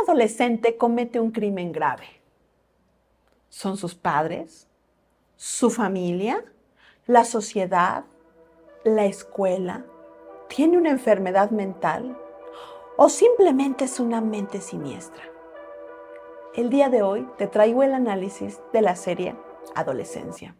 adolescente comete un crimen grave? ¿Son sus padres? ¿Su familia? ¿La sociedad? ¿La escuela? ¿Tiene una enfermedad mental? ¿O simplemente es una mente siniestra? El día de hoy te traigo el análisis de la serie Adolescencia.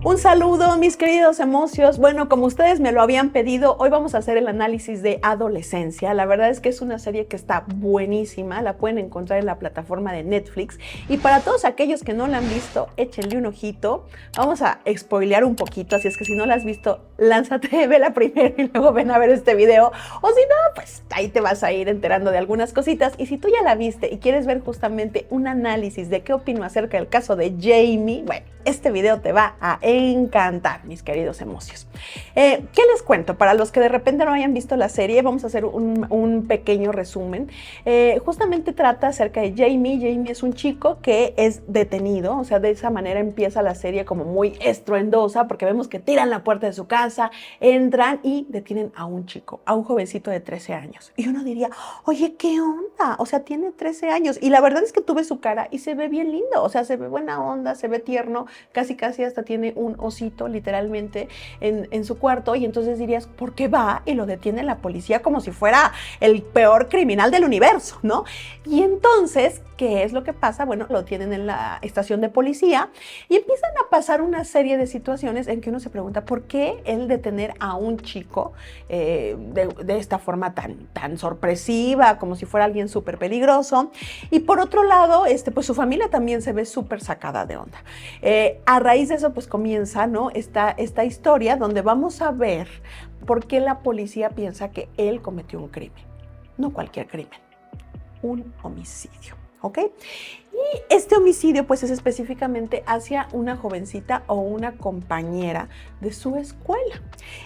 Un saludo, mis queridos emocios. Bueno, como ustedes me lo habían pedido, hoy vamos a hacer el análisis de Adolescencia. La verdad es que es una serie que está buenísima, la pueden encontrar en la plataforma de Netflix. Y para todos aquellos que no la han visto, échenle un ojito. Vamos a spoilear un poquito, así es que si no la has visto, lánzate, vela primero y luego ven a ver este video. O si no, pues ahí te vas a ir enterando de algunas cositas. Y si tú ya la viste y quieres ver justamente un análisis de qué opino acerca del caso de Jamie, bueno, este video te va a encantar, mis queridos emocios. ¿Qué les cuento? Para los que de repente no hayan visto la serie, vamos a hacer un pequeño resumen. Justamente trata acerca de Jamie. Jamie es un chico que es detenido, o sea, de esa manera empieza la serie como muy estruendosa, porque vemos que tiran la puerta de su casa, entran y detienen a un chico, a un jovencito de 13 años. Y uno diría, oye, ¿qué onda? O sea, tiene 13 años. Y la verdad es que tú ves su cara y se ve bien lindo, o sea, se ve buena onda, se ve tierno, casi hasta tiene un osito literalmente en su cuarto, y entonces dirías, ¿por qué va y lo detiene la policía como si fuera el peor criminal del universo, ¿no? Y entonces, ¿qué es lo que pasa? Bueno, lo tienen en la estación de policía y empiezan a pasar una serie de situaciones en que uno se pregunta, ¿por qué el detener a un chico de esta forma tan sorpresiva, como si fuera alguien súper peligroso? Y por otro lado, pues su familia también se ve súper sacada de onda. A raíz de eso, pues comienza, ¿no? esta historia donde vamos a ver por qué la policía piensa que él cometió un crimen. No cualquier crimen, un homicidio, ¿ok? Y este homicidio, pues, es específicamente hacia una jovencita o una compañera de su escuela.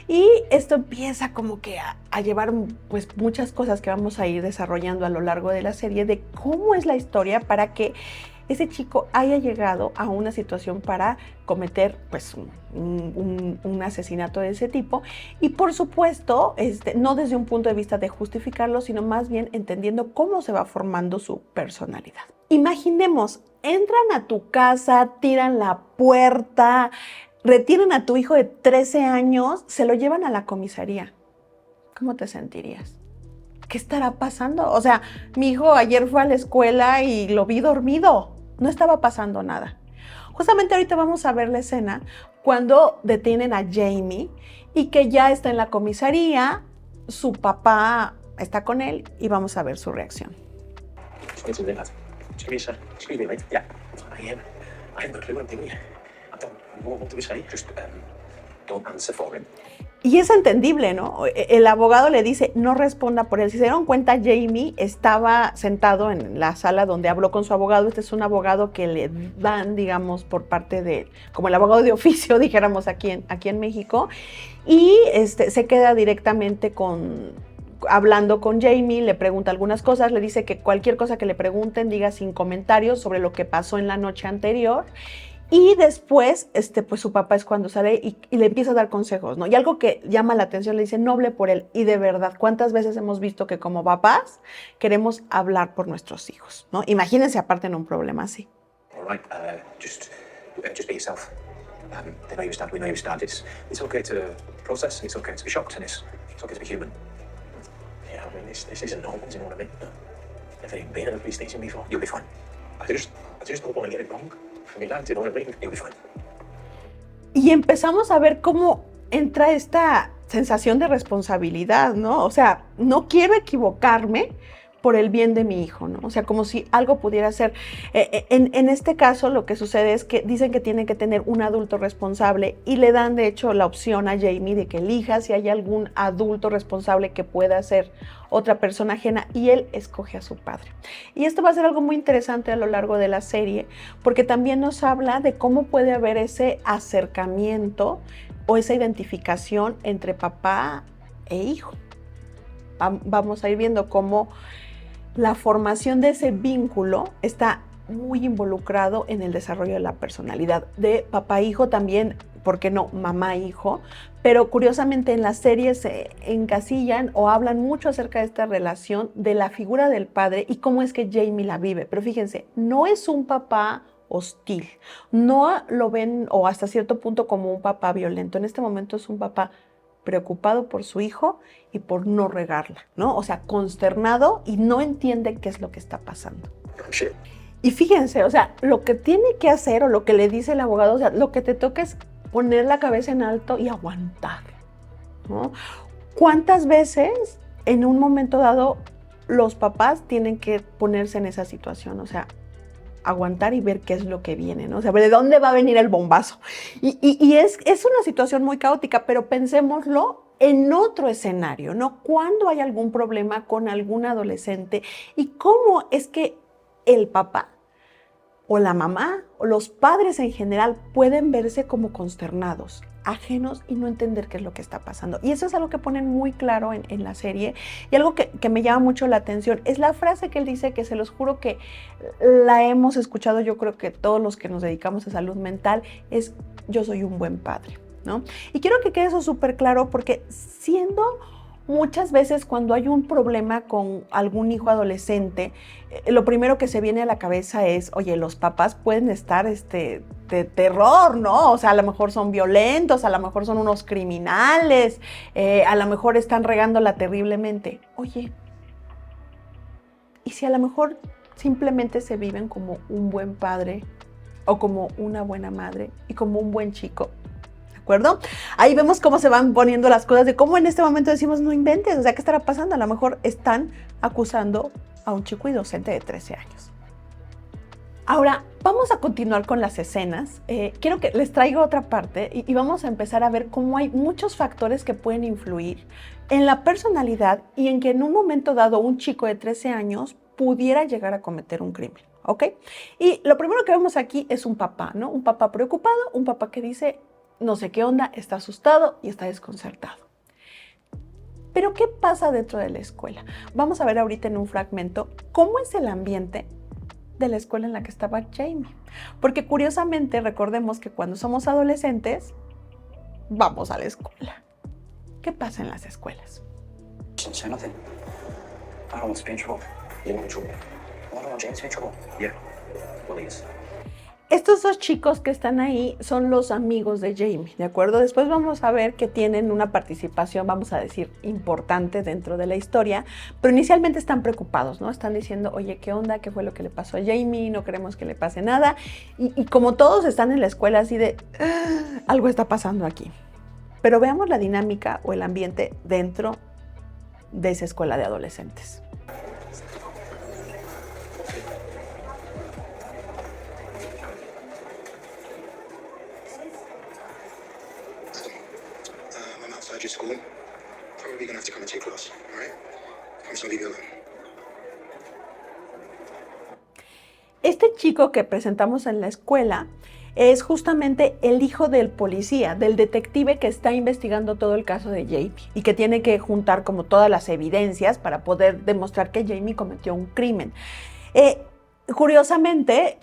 Y esto empieza como que a llevar, pues, muchas cosas que vamos a ir desarrollando a lo largo de la serie de cómo es la historia para que ese chico haya llegado a una situación para cometer, pues, un asesinato de ese tipo. Y por supuesto, no desde un punto de vista de justificarlo, sino más bien entendiendo cómo se va formando su personalidad. Imaginemos, entran a tu casa, tiran la puerta, retienen a tu hijo de 13 años, se lo llevan a la comisaría. ¿Cómo te sentirías? ¿Qué estará pasando? O sea, mi hijo ayer fue a la escuela y lo vi dormido. No estaba pasando nada. Justamente ahorita vamos a ver la escena cuando detienen a Jamie y que ya está en la comisaría, su papá está con él y vamos a ver su reacción. Y es entendible, ¿no? El abogado le dice, no responda por él. Si se dieron cuenta, Jamie estaba sentado en la sala donde habló con su abogado. Este es un abogado que le dan, digamos, por parte de, como el abogado de oficio, dijéramos aquí en México. Y se queda directamente hablando con Jamie, le pregunta algunas cosas, le dice que cualquier cosa que le pregunten, diga sin comentarios sobre lo que pasó en la noche anterior. Y después, pues su papá es cuando sale y le empieza a dar consejos, ¿no? Y algo que llama la atención, le dice, no hable por él. Y de verdad, ¿cuántas veces hemos visto que como papás queremos hablar por nuestros hijos, ¿no? Imagínense aparte en un problema así. All right, just be yourself. They know you stand, we know you stand. It's okay to process, it's okay to be shocked, and it's okay to be human. Yeah, I mean, this isn't normal, you know what I mean? Never even been at a police station before. You'll be fine. I just don't want to get it wrong. For me, lad, you know what I mean? You'll be fine. Y empezamos a ver cómo entra esta sensación de responsabilidad, ¿no? O sea, no quiero equivocarme por el bien de mi hijo, ¿no? O sea, como si algo pudiera ser. En este caso, lo que sucede es que dicen que tiene que tener un adulto responsable y le dan, de hecho, la opción a Jamie de que elija si hay algún adulto responsable que pueda ser otra persona ajena, y él escoge a su padre. Y esto va a ser algo muy interesante a lo largo de la serie, porque también nos habla de cómo puede haber ese acercamiento o esa identificación entre papá e hijo. Vamos a ir viendo cómo la formación de ese vínculo está muy involucrado en el desarrollo de la personalidad de papá e hijo. También ¿por qué no mamá e hijo? Pero curiosamente en las series se encasillan o hablan mucho acerca de esta relación de la figura del padre y cómo es que Jamie la vive. Pero fíjense, no es un papá hostil, no lo ven o hasta cierto punto como un papá violento. En este momento es un papá preocupado por su hijo y por no regarla, ¿no? O sea, consternado y no entiende qué es lo que está pasando. Shit. Y fíjense, o sea, lo que tiene que hacer o lo que le dice el abogado, o sea, lo que te toca es poner la cabeza en alto y aguantar, ¿no? ¿Cuántas veces en un momento dado los papás tienen que ponerse en esa situación? O sea, aguantar y ver qué es lo que viene, ¿no? O sea, de dónde va a venir el bombazo. Y es una situación muy caótica, pero pensémoslo en otro escenario, ¿no? Cuando hay algún problema con algún adolescente y cómo es que el papá o la mamá o los padres en general pueden verse como consternados, ajenos y no entender qué es lo que está pasando. Y eso es algo que ponen muy claro en la serie y algo que me llama mucho la atención es la frase que él dice, que se los juro que la hemos escuchado, yo creo que todos los que nos dedicamos a salud mental, es: yo soy un buen padre, ¿no? Y quiero que quede eso súper claro, porque siendo muchas veces cuando hay un problema con algún hijo adolescente, lo primero que se viene a la cabeza es: oye, los papás pueden estar de terror, ¿no? O sea, a lo mejor son violentos, a lo mejor son unos criminales, a lo mejor están regándola terriblemente. Oye, ¿y si a lo mejor simplemente se viven como un buen padre o como una buena madre y como un buen chico? ¿De acuerdo? Ahí vemos cómo se van poniendo las cosas, de cómo en este momento decimos: no inventes, o sea, ¿qué estará pasando? A lo mejor están acusando a un chico inocente de 13 años. Ahora, vamos a continuar con las escenas. Quiero que les traiga otra parte y vamos a empezar a ver cómo hay muchos factores que pueden influir en la personalidad y en que en un momento dado un chico de 13 años pudiera llegar a cometer un crimen, ¿ok? Y lo primero que vemos aquí es un papá, ¿no? Un papá preocupado, un papá que dice: no sé qué onda, está asustado y está desconcertado. Pero ¿qué pasa dentro de la escuela? Vamos a ver ahorita en un fragmento cómo es el ambiente de la escuela en la que estaba Jamie. Porque curiosamente, recordemos que cuando somos adolescentes, vamos a la escuela. ¿Qué pasa en las escuelas? Don't say nothing. I don't want to be in trouble. You want in trouble? I don't want James to be in trouble. Yeah. Well, he is. Estos dos chicos que están ahí son los amigos de Jamie, ¿de acuerdo? Después vamos a ver que tienen una participación, vamos a decir, importante dentro de la historia, pero inicialmente están preocupados, ¿no? Están diciendo: oye, ¿qué onda? ¿Qué fue lo que le pasó a Jamie? No queremos que le pase nada. Y como todos están en la escuela así de: algo está pasando aquí. Pero veamos la dinámica o el ambiente dentro de esa escuela de adolescentes. I'm outside your school. Probably gonna have to come and take class, all right? I'm just gonna leave you alone. Este chico que presentamos en la escuela es justamente el hijo del policía, del detective que está investigando todo el caso de Jamie y que tiene que juntar como todas las evidencias para poder demostrar que Jamie cometió un crimen. Curiosamente,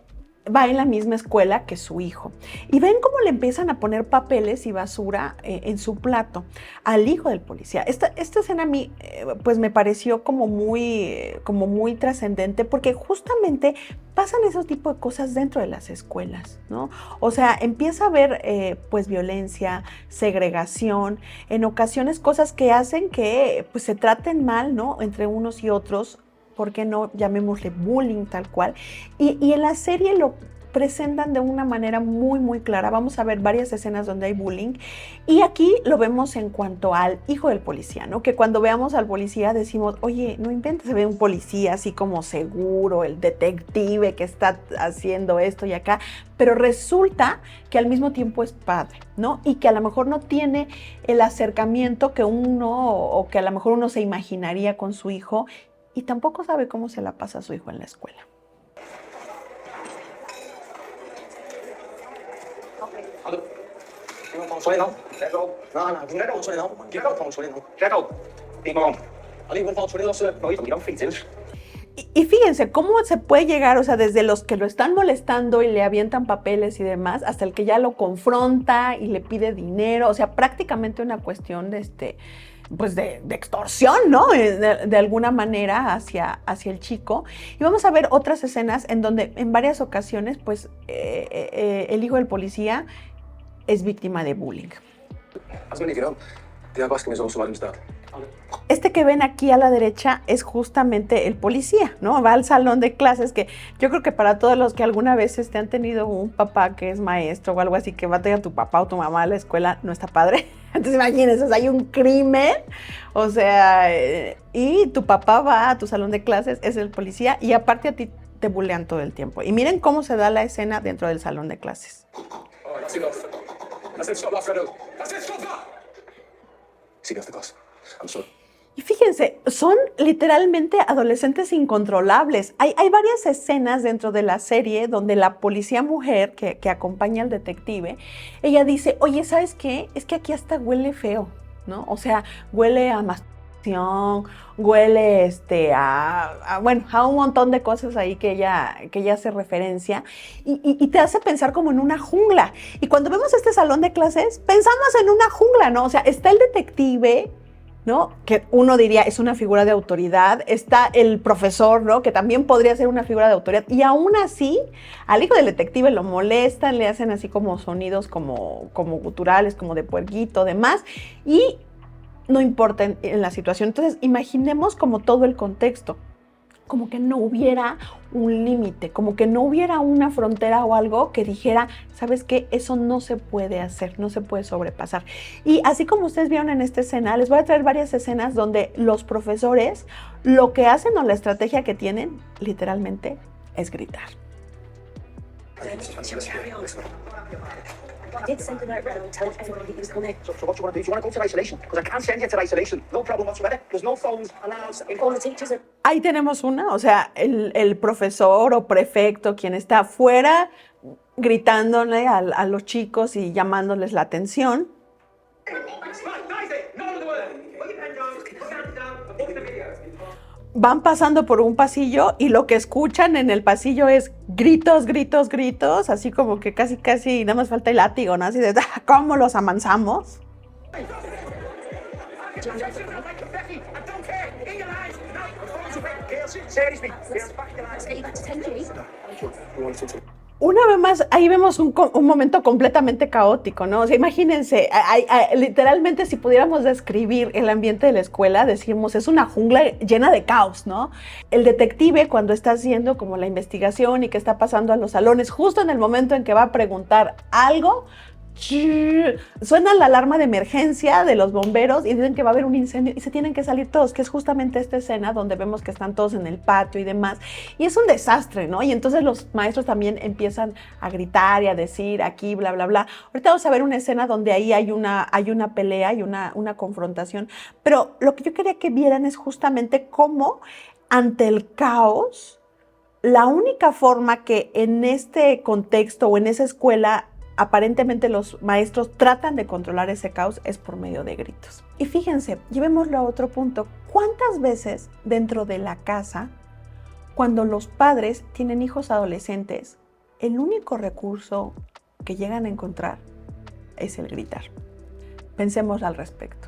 va en la misma escuela que su hijo. Y ven cómo le empiezan a poner papeles y basura en su plato al hijo del policía. Esta escena a mí pues me pareció como muy trascendente, porque justamente pasan esos tipos de cosas dentro de las escuelas, ¿no? O sea, empieza a haber pues violencia, segregación, en ocasiones cosas que hacen que pues se traten mal, ¿no? Entre unos y otros. ¿Por qué no llamémosle bullying tal cual? Y en la serie lo presentan de una manera muy, muy clara. Vamos a ver varias escenas donde hay bullying. Y aquí lo vemos en cuanto al hijo del policía, ¿no? Que cuando veamos al policía decimos: oye, no inventes, se ve un policía así como seguro, el detective que está haciendo esto y acá. Pero resulta que al mismo tiempo es padre, ¿no? Y que a lo mejor no tiene el acercamiento que uno, o que a lo mejor uno se imaginaría con su hijo, y tampoco sabe cómo se la pasa a su hijo en la escuela. Y fíjense cómo se puede llegar, o sea, desde los que lo están molestando y le avientan papeles y demás, hasta el que ya lo confronta y le pide dinero, o sea, prácticamente una cuestión de pues de extorsión, ¿no? De alguna manera hacia el chico. Y vamos a ver otras escenas en donde en varias ocasiones, pues, el hijo del policía es víctima de bullying. As many of you know, the Albaskin is also Adam's dad. Este que ven aquí a la derecha es justamente el policía, ¿no? Va al salón de clases, que yo creo que para todos los que alguna vez han tenido un papá que es maestro o algo así, que va a tener a tu papá o tu mamá a la escuela, no está padre. Entonces imagínense, o sea, hay un crimen, o sea, y tu papá va a tu salón de clases, es el policía, y aparte a ti te bulean todo el tiempo. Y miren cómo se da la escena dentro del salón de clases. All right, that's enough. That's it, stop that, Fredo. That's it, stop that! See me off the class. I'm sorry. Y fíjense, son literalmente adolescentes incontrolables. Hay varias escenas dentro de la serie donde la policía mujer que acompaña al detective, ella dice, oye, ¿sabes qué? Es que aquí hasta huele feo, ¿no? O sea, huele a masturbación, huele a un montón de cosas ahí que ella hace referencia y te hace pensar como en una jungla. Y cuando vemos este salón de clases, pensamos en una jungla, ¿no? O sea, está el detective, ¿no? Que uno diría es una figura de autoridad, está el profesor, ¿no? Que también podría ser una figura de autoridad, y aún así al hijo del detective lo molestan, le hacen así como sonidos como guturales, como de puerquito, demás, y no importa en la situación. Entonces imaginemos como todo el contexto, como que no hubiera un límite, como que no hubiera una frontera o algo que dijera, ¿sabes qué? Eso no se puede hacer, no se puede sobrepasar. Y así como ustedes vieron en esta escena, les voy a traer varias escenas donde los profesores lo que hacen o la estrategia que tienen, literalmente, es gritar. I did send a note round telling everybody that he was coming. So what you want to do? Do you want to go to isolation? Because I can't send you to isolation. No problem whatsoever. There's no phones allowed. All the teachers are... Ahí tenemos una, o sea, el profesor o prefecto, quien está afuera gritándole a los chicos y llamándoles la atención. Van pasando por un pasillo y lo que escuchan en el pasillo es gritos, gritos, gritos, así como que casi, nada más falta el látigo, ¿no? Así de, ¿cómo los amansamos? Una vez más, ahí vemos un momento completamente caótico, ¿no? O sea, imagínense, literalmente si pudiéramos describir el ambiente de la escuela, decimos, es una jungla llena de caos, ¿no? El detective, cuando está haciendo como la investigación y que está pasando a los salones, justo en el momento en que va a preguntar algo, suena la alarma de emergencia de los bomberos y dicen que va a haber un incendio y se tienen que salir todos, que es justamente esta escena donde vemos que están todos en el patio y demás, y es un desastre, ¿no? Y entonces los maestros también empiezan a gritar y a decir aquí, bla, bla, bla. Ahorita vamos a ver una escena donde ahí hay una pelea y una confrontación, pero lo que yo quería que vieran es justamente cómo ante el caos, la única forma que en este contexto o en esa escuela aparentemente los maestros tratan de controlar ese caos es por medio de gritos. Y fíjense, llevémoslo a otro punto. ¿Cuántas veces dentro de la casa, cuando los padres tienen hijos adolescentes, el único recurso que llegan a encontrar es el gritar? Pensemos al respecto.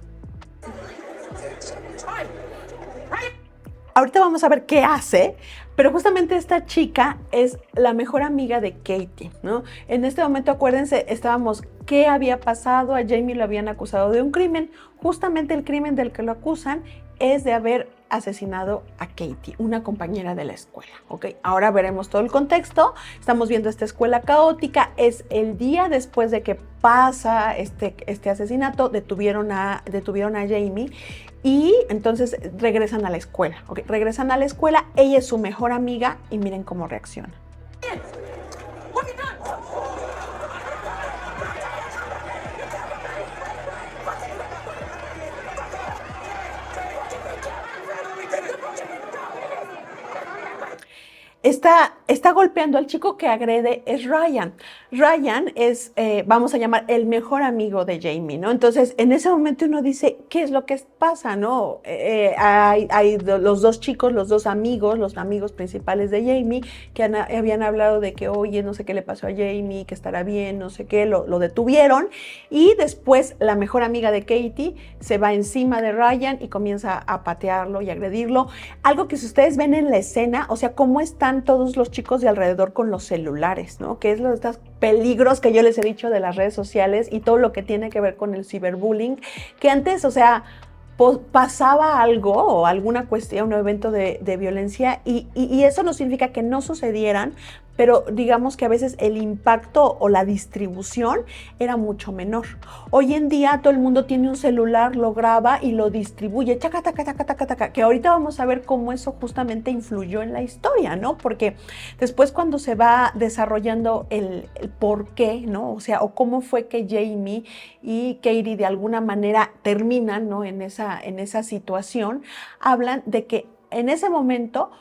Ahorita vamos a ver qué hace, pero justamente esta chica es la mejor amiga de Katie, ¿no? En este momento, acuérdense, estábamos, ¿qué había pasado? A Jamie lo habían acusado de un crimen. Justamente el crimen del que lo acusan es de haber asesinado a Katie, una compañera de la escuela, ¿ok? Ahora veremos todo el contexto. Estamos viendo esta escuela caótica. Es el día después de que pasa este asesinato, detuvieron a Jamie. Y entonces regresan a la escuela, ¿ok? Regresan a la escuela, ella es su mejor amiga y miren cómo reacciona. Está golpeando al chico que agrede es Ryan. Ryan es, vamos a llamar, el mejor amigo de Jamie, ¿no? Entonces, en ese momento uno dice, ¿qué es lo que pasa, no? Hay los dos chicos, los dos amigos, los amigos principales de Jamie, que habían hablado de que, oye, no sé qué le pasó a Jamie, que estará bien, no sé qué, lo detuvieron. Y después la mejor amiga de Katie se va encima de Ryan y comienza a patearlo y agredirlo. Algo que si ustedes ven en la escena, o sea, cómo están todos los chicos de alrededor con los celulares, ¿no? Que es lo de estos peligros que yo les he dicho de las redes sociales y todo lo que tiene que ver con el ciberbullying, que antes, o sea, pasaba algo o alguna cuestión, un evento de violencia y eso no significa que no sucedieran, pero digamos que a veces el impacto o la distribución era mucho menor. Hoy en día todo el mundo tiene un celular, lo graba y lo distribuye, chaca, taca, taca, taca, taca, que ahorita vamos a ver cómo eso justamente influyó en la historia, ¿no? Porque después cuando se va desarrollando el por qué, ¿no? O sea, o cómo fue que Jamie y Katie de alguna manera terminan, ¿no? En esa situación, hablan de que en ese momento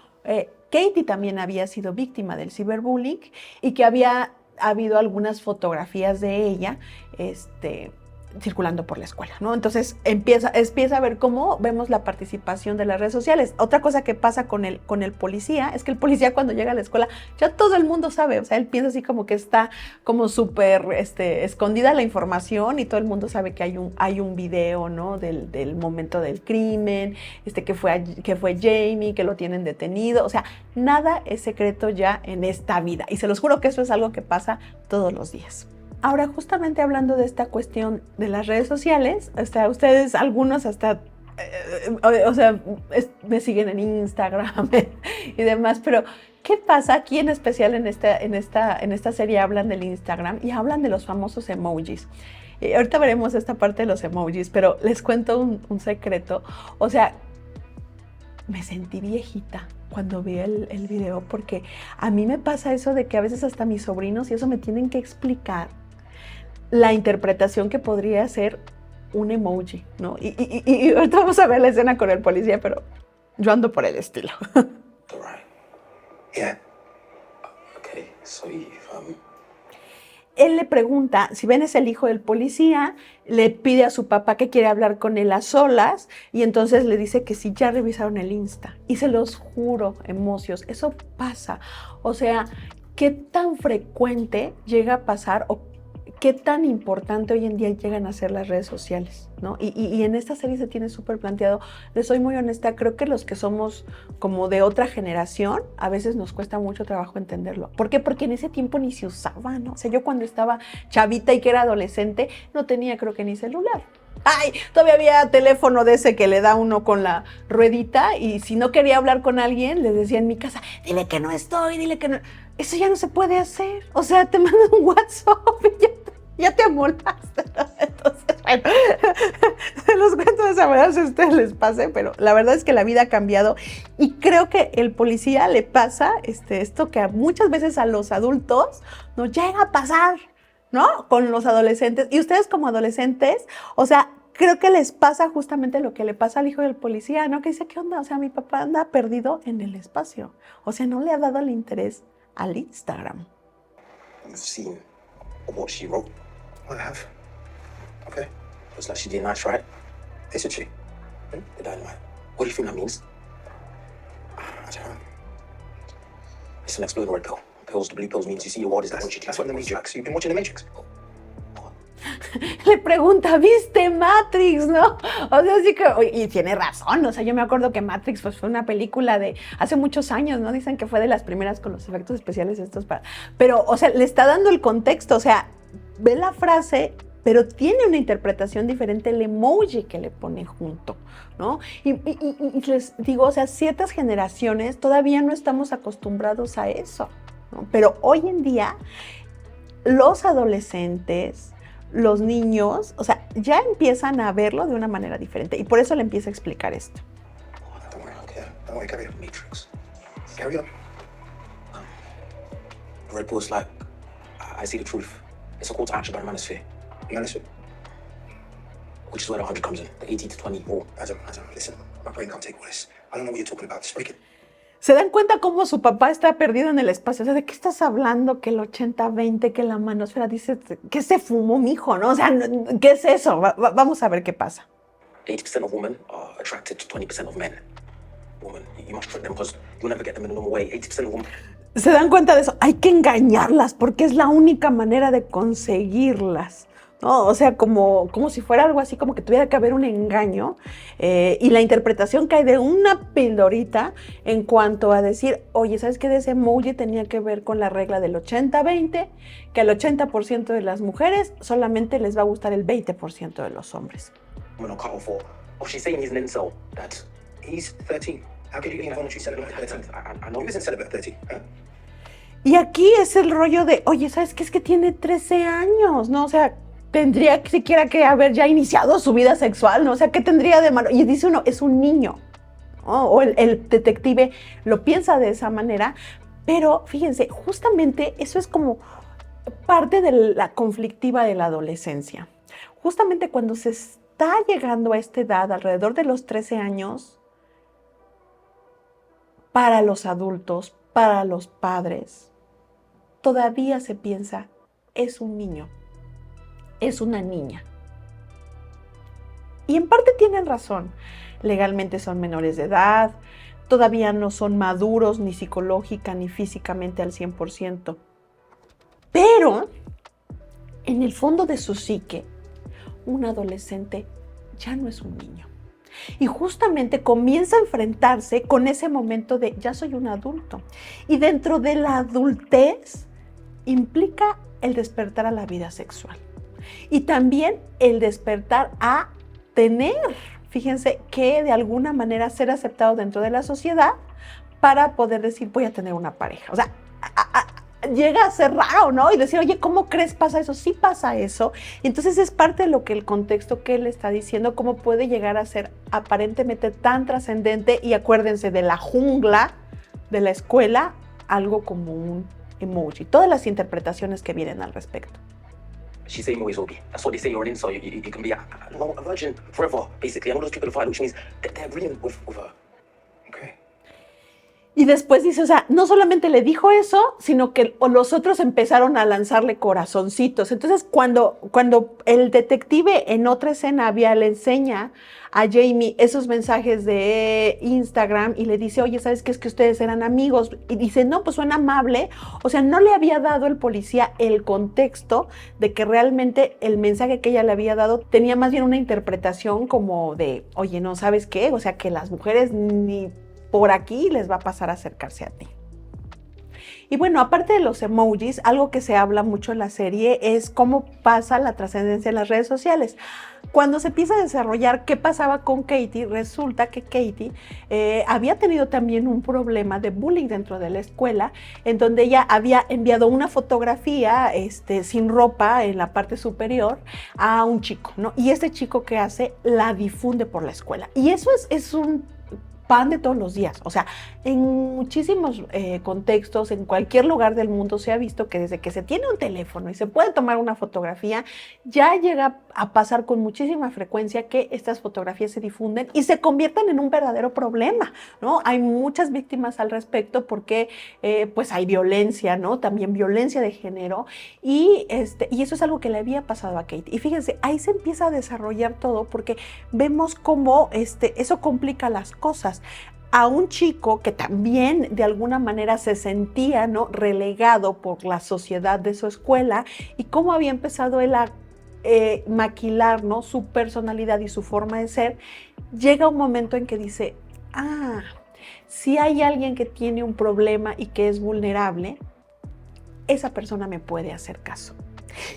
Katie también había sido víctima del ciberbullying y que había habido algunas fotografías de ella circulando por la escuela, ¿no? Entonces empieza a ver cómo vemos la participación de las redes sociales. Otra cosa que pasa con el policía es que el policía cuando llega a la escuela ya todo el mundo sabe, o sea, él piensa así como que está como súper escondida la información y todo el mundo sabe que hay un video, ¿no? Del momento del crimen, que fue Jamie, que lo tienen detenido, o sea, nada es secreto ya en esta vida y se los juro que eso es algo que pasa todos los días. Ahora, justamente hablando de esta cuestión de las redes sociales, ustedes, algunos hasta, me siguen en Instagram y demás, pero ¿qué pasa aquí en especial en esta serie? Hablan del Instagram y hablan de los famosos emojis. Y ahorita veremos esta parte de los emojis, pero les cuento un secreto. O sea, me sentí viejita cuando vi el video, porque a mí me pasa eso de que a veces hasta mis sobrinos y eso me tienen que explicar la interpretación que podría ser un emoji, ¿no? Y ahorita vamos a ver la escena con el policía, pero yo ando por el estilo. All right. Yeah. Okay, so Él le pregunta, si Ben es el hijo del policía, le pide a su papá que quiere hablar con él a solas y entonces le dice que sí, ya revisaron el Insta. Y se los juro, emocios, eso pasa. O sea, ¿qué tan frecuente llega a pasar o qué tan importante hoy en día llegan a ser las redes sociales, ¿no? Y en esta serie se tiene súper planteado. Les soy muy honesta, creo que los que somos como de otra generación, a veces nos cuesta mucho trabajo entenderlo. ¿Por qué? Porque en ese tiempo ni se usaba, ¿no? O sea, yo cuando estaba chavita y que era adolescente, no tenía creo que ni celular. Ay, todavía había teléfono de ese que le da uno con la ruedita y si no quería hablar con alguien, le decía en mi casa, dile que no estoy, dile que no. Eso ya no se puede hacer. O sea, te mandan un WhatsApp y ya te amolaste. Entonces, bueno, se los cuento de esa manera si a ustedes les pase, pero la verdad es que la vida ha cambiado y creo que el policía le pasa esto que muchas veces a los adultos nos llega a pasar, ¿no? Con los adolescentes. Y ustedes como adolescentes, o sea, creo que les pasa justamente lo que le pasa al hijo del policía, ¿no? Que dice, ¿qué onda? O sea, mi papá anda perdido en el espacio. O sea, no le ha dado el interés al Instagram. you've seen what she wrote. I have. Okay. Looks like she did nice, right? Isn't she? The dynamite. What do you think that means? I don't know. It's an exploding word, pill. Pills, the blue pills means you see your ward is that when she That's what the Matrix. You've been watching the Matrix? Le pregunta, ¿viste Matrix, no? O sea, sí que, y tiene razón, o sea, yo me acuerdo que Matrix pues, fue una película de hace muchos años, ¿no? Dicen que fue de las primeras con los efectos especiales estos pero, o sea, le está dando el contexto, o sea, ve la frase, pero tiene una interpretación diferente el emoji que le pone junto, ¿no? Y les digo, o sea, ciertas generaciones todavía no estamos acostumbrados a eso, ¿no? Pero hoy en día, los adolescentes, los niños, o sea, ya empiezan a verlo de una manera diferente y por eso le empieza a explicar esto. Don't worry, okay. Don't worry, carry on. Matrix. Carry on. Red Bull's like, I see the truth. It's a call to action by the manosphere, Manosphere. which is where the 100 comes in, the 80 to 20 rule. Adam, listen. My brain can't take all this. I don't know what you're talking about. Just break it. ¿Se dan cuenta cómo su papá está perdido en el espacio? O sea, ¿de qué estás hablando? Que el 80-20, que la manosfera, dice, ¿qué se fumó, mijo? ¿No? O sea, ¿qué es eso? Vamos a ver qué pasa. 80% of women are attracted to 20% of men. Woman, you must trick them because you'll never get them in a normal way. 80% of women. ¿Se dan cuenta de eso? Hay que engañarlas porque es la única manera de conseguirlas, ¿no? O sea, como si fuera algo así, como que tuviera que haber un engaño y la interpretación que hay de una pildorita en cuanto a decir, oye, ¿sabes qué? De ese emoji tenía que ver con la regla del 80-20, que al 80% de las mujeres solamente les va a gustar el 20% de los hombres. Women are cut off for. Oh, she's saying he's an incel, Dad. He's 13. How could you be involuntary celibate at 13? I know. You isn't celibate at 13, huh? Y aquí es el rollo de, oye, ¿sabes qué? Es que tiene 13 años, ¿no? O sea, tendría siquiera que haber ya iniciado su vida sexual, ¿no? O sea, ¿qué tendría de malo? Y dice uno, es un niño, ¿no? O el detective lo piensa de esa manera, pero fíjense, justamente eso es como parte de la conflictiva de la adolescencia. Justamente cuando se está llegando a esta edad, alrededor de los 13 años, para los adultos, para los padres, todavía se piensa, es un niño, es una niña. Y en parte tienen razón. Legalmente son menores de edad, todavía no son maduros ni psicológica ni físicamente al 100%. Pero, en el fondo de su psique, un adolescente ya no es un niño. Y justamente comienza a enfrentarse con ese momento de ya soy un adulto. Y dentro de la adultez implica el despertar a la vida sexual. Y también el despertar a tener, fíjense, que de alguna manera ser aceptado dentro de la sociedad para poder decir voy a tener una pareja. O sea, llega a ser raro, ¿no? Y decir, oye, ¿cómo crees pasa eso? Sí pasa eso. Y entonces es parte de lo que el contexto que él está diciendo, cómo puede llegar a ser aparentemente tan trascendente. Y acuérdense de la jungla de la escuela, algo como un emoji. Todas las interpretaciones que vienen al respecto. She's saying always will be. That's what they say. You're an incel. You can be a virgin forever, basically. And all those people fight, which means they're agreeing with her. Okay. Y después dice, o sea, no solamente le dijo eso, sino que los otros empezaron a lanzarle corazoncitos. Entonces, cuando el detective en otra escena le enseña a Jamie esos mensajes de Instagram y le dice, oye, ¿sabes qué? Es que ustedes eran amigos. Y dice, no, pues suena amable. O sea, no le había dado el policía el contexto de que realmente el mensaje que ella le había dado tenía más bien una interpretación como de, oye, no, ¿sabes qué? O sea, que las mujeres ni por aquí les va a pasar a acercarse a ti. Y bueno, aparte de los emojis, algo que se habla mucho en la serie es cómo pasa la trascendencia en las redes sociales. Cuando se empieza a desarrollar qué pasaba con Katie, resulta que Katie había tenido también un problema de bullying dentro de la escuela, en donde ella había enviado una fotografía sin ropa en la parte superior a un chico, ¿no? Y este chico, ¿qué hace? La difunde por la escuela. Y eso es un pan de todos los días. O sea, en muchísimos contextos, en cualquier lugar del mundo se ha visto que desde que se tiene un teléfono y se puede tomar una fotografía, ya llega a pasar con muchísima frecuencia que estas fotografías se difunden y se convierten en un verdadero problema, ¿no? Hay muchas víctimas al respecto porque pues hay violencia, ¿no? También violencia de género y eso es algo que le había pasado a Kate. Y fíjense, ahí se empieza a desarrollar todo porque vemos cómo eso complica las cosas. A un chico que también de alguna manera se sentía, ¿no?, relegado por la sociedad de su escuela y cómo había empezado él a maquilar, ¿no?, su personalidad y su forma de ser, llega un momento en que dice, si hay alguien que tiene un problema y que es vulnerable, esa persona me puede hacer caso.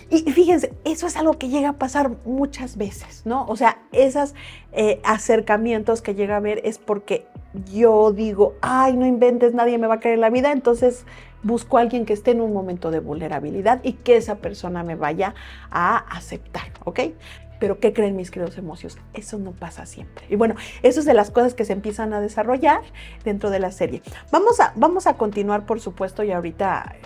Y fíjense, eso es algo que llega a pasar muchas veces, ¿no? O sea, esos acercamientos que llega a ver es porque yo digo, ay, no inventes, nadie me va a querer en la vida, entonces busco a alguien que esté en un momento de vulnerabilidad y que esa persona me vaya a aceptar, ¿ok? Pero ¿qué creen, mis queridos emocios? Eso no pasa siempre. Y bueno, eso es de las cosas que se empiezan a desarrollar dentro de la serie. Vamos a continuar, por supuesto, y ahorita